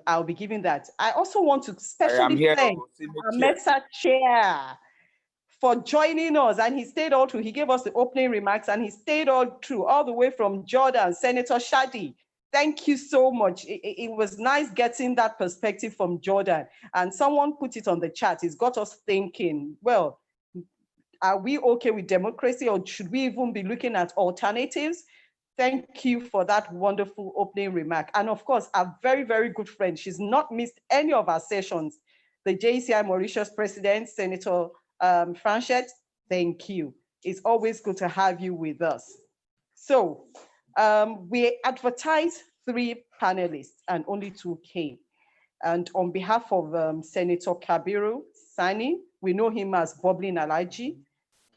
I'll be giving that. I also want to especially thank our MESA chair for joining us, and he stayed all through. He gave us the opening remarks, and he stayed all through, all the way from Jordan, Senator Shadi. Thank you so much. It was nice getting that perspective from Jordan, and someone put it on the chat. It's got us thinking, well, are we okay with democracy, or should we even be looking at alternatives? Thank you for that wonderful opening remark. And of course, our very, very good friend, she's not missed any of our sessions, the JCI Mauritius President, Senator Franchette, thank you. It's always good to have you with us. So we advertised 3 panelists and only 2 came. And on behalf of Senator Kabiru Sani, we know him as Bubbling Alaji.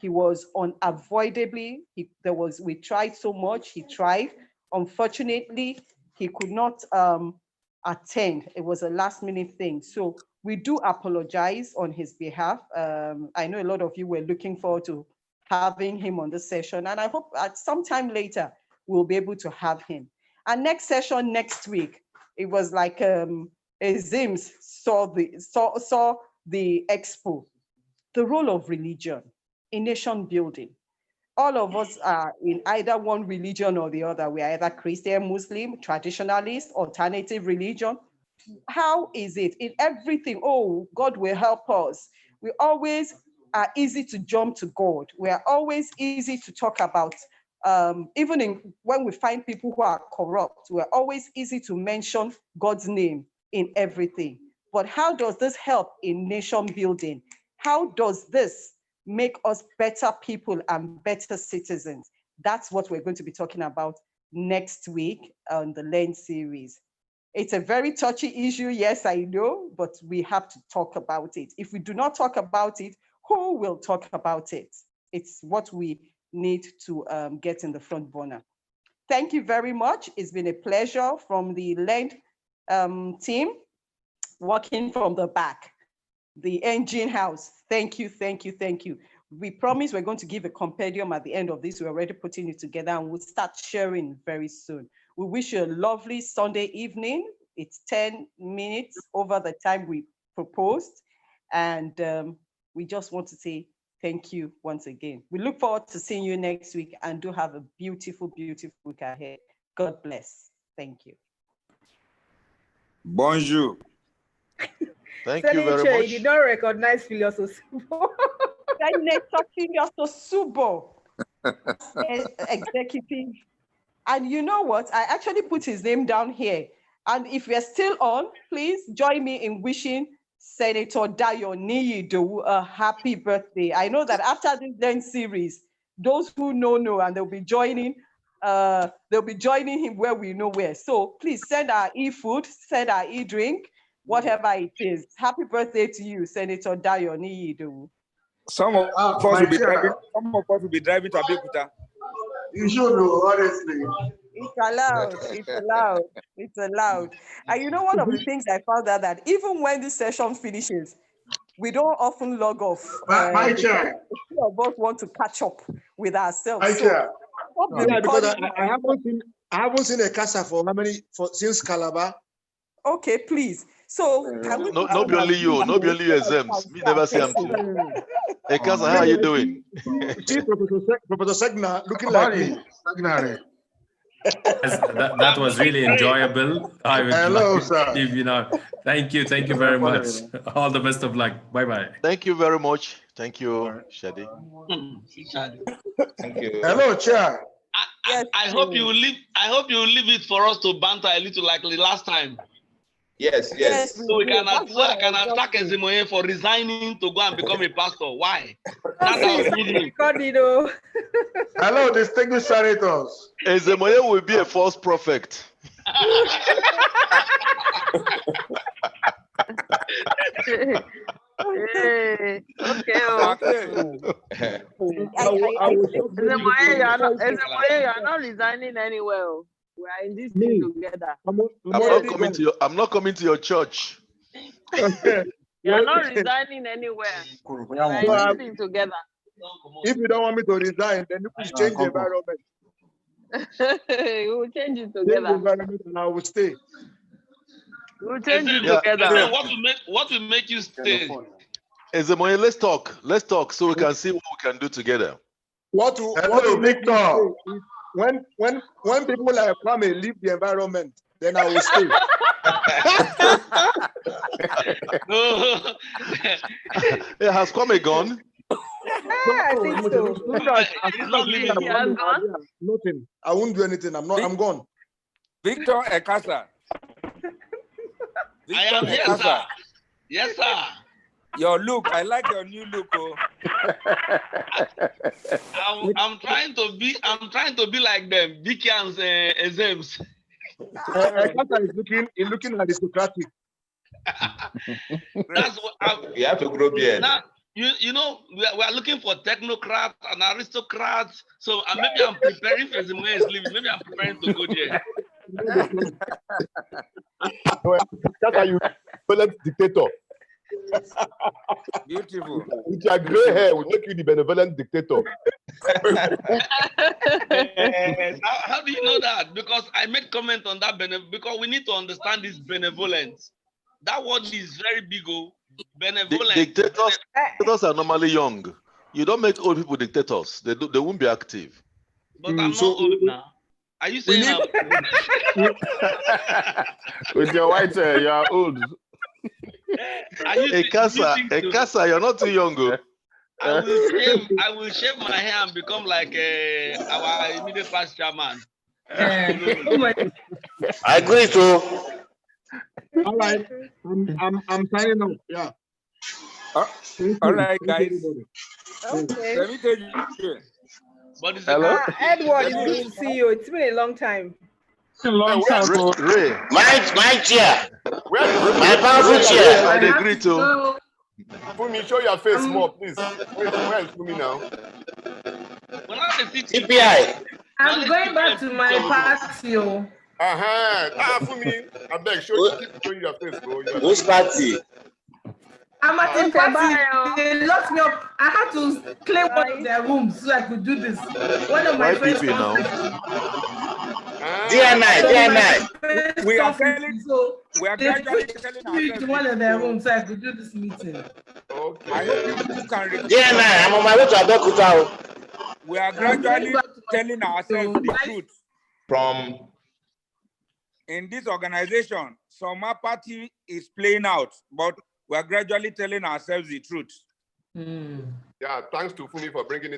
He was unavoidably, we tried so much, he tried. Unfortunately, he could not attend. It was a last minute thing. So we do apologize on his behalf. I know a lot of you were looking forward to having him on the session, and I hope at some time later, we'll be able to have him. Our next session next week, it was like Zims saw the expo, the role of religion in nation building. All of us are in either one religion or the other. We are either Christian, Muslim, traditionalist, alternative religion. How is it in everything? Oh, God will help us. We always are easy to jump to God. We are always easy to talk about, even when we find people who are corrupt, we're always easy to mention God's name in everything. But how does this help in nation building? How does this make us better people and better citizens? That's what we're going to be talking about next week on the Learn series. It's a very touchy issue, yes, I know, but we have to talk about it. If we do not talk about it, who will talk about it? It's what we need to get in the front burner. Thank you very much. It's been a pleasure from the Learn team, working from the back. The engine house, thank you. We promise we're going to give a compendium at the end of this. We're already putting it together, and we'll start sharing very soon. We wish you a lovely Sunday evening. It's 10 minutes over the time we proposed, and we just want to say thank you once again. We look forward to seeing you next week, and do have a beautiful, beautiful week ahead. God bless. Thank you. Bonjour. Thank you very much. You did not recognize Phileas Osubo. Senator Phileas Osubo, executive. And you know what? I actually put his name down here. And if we're still on, please join me in wishing Senator Dayo Niyidowu a happy birthday. I know that after this Learn series, those who know, and they'll be joining him where we know where. So please send our e-food, send our e-drink, whatever it is. Happy birthday to you, Senator Dayo Niyidowu. Some of us will be driving to Abeokuta. You should know, honestly. It's allowed. And you know, one of the things I found out that even when the session finishes, we don't often log off. My chair. A few of us want to catch up with ourselves. My chair. Yeah, because I haven't seen a casa since Calabar. Okay, please. So can we no be only you exams. Me never see him too. Hey, Casa, how are you doing? See Professor Segna looking like me. That was really enjoyable. I would Hello, sir. give you now. Thank you very much. All the best of luck. Bye-bye. Thank you very much. Thank you, Shadi. Thank you. Hello, Chair. I hope you will leave. I hope you will leave it for us to banter a little like the last time. Yes, yes. So we can attack Ezemoye for resigning to go and become a pastor. Why? Hello, distinguished senators. Ezemoye will be a false prophet. Hey, okay. Ezemoye, you are not resigning anywhere. We are in this thing together. I'm not coming to your church. You are not resigning anywhere. We are in this thing together. If you don't want me to resign, then you please change the environment. We will change it together. Change the environment and I will stay. We will change it together. What will make you stay? Ezemoye, let's talk. Let's talk so we can see what we can do together. Hello, Victor. When people like Kwame leave the environment, then I will stay. Yeah, has Kwame gone? I think so. Nothing. I won't do anything. I'm gone. Victor Ekasa. I am here, sir. Yes, sir. Your look, I like your new look. Oh. I'm trying to be like them, Vicky and Ezems. Ekasa is looking aristocratic. That's what you have to grow beard. Now, you know, we are looking for technocrats and aristocrats. So maybe I'm preparing for Ezemoye is leaving. Maybe I'm preparing to go there. That's how you benevolent dictator. Beautiful. With your gray hair will make you the benevolent dictator. How do you know that? Because I made comment on that because we need to understand this benevolence. That word is very big. Benevolent. Dictators are normally young. You don't make old people dictators. They won't be active. But I'm not old now. Are you saying I'm with your white hair, you are old. Ekasa, you're not too young. I will shave my hair and become like our immediate past chairman. I agree to. All right, I'm signing off. Yeah. All right, guys. Okay. Let me tell you. Hello, Edward is good to see you. It's been a long time. Long time. Ray. My chair. My powerful chair. I agree to. Fumi, show your face more, please. Where is Fumi now? CPI. I'm going back to my party. Fumi, I beg, show your face, bro. Which party? I'm at the party. They locked me up. I had to clean one of their rooms so I could do this. One of my friends. DNI. We are telling. We are gradually telling ourselves. One of their rooms so I could do this meeting. Okay. I hope you can. DNI. I'm on my way to Abeokuta. We are gradually telling ourselves the truth. From in this organization, some party is playing out, but we are gradually telling ourselves the truth. Yeah, thanks to Fumi for bringing it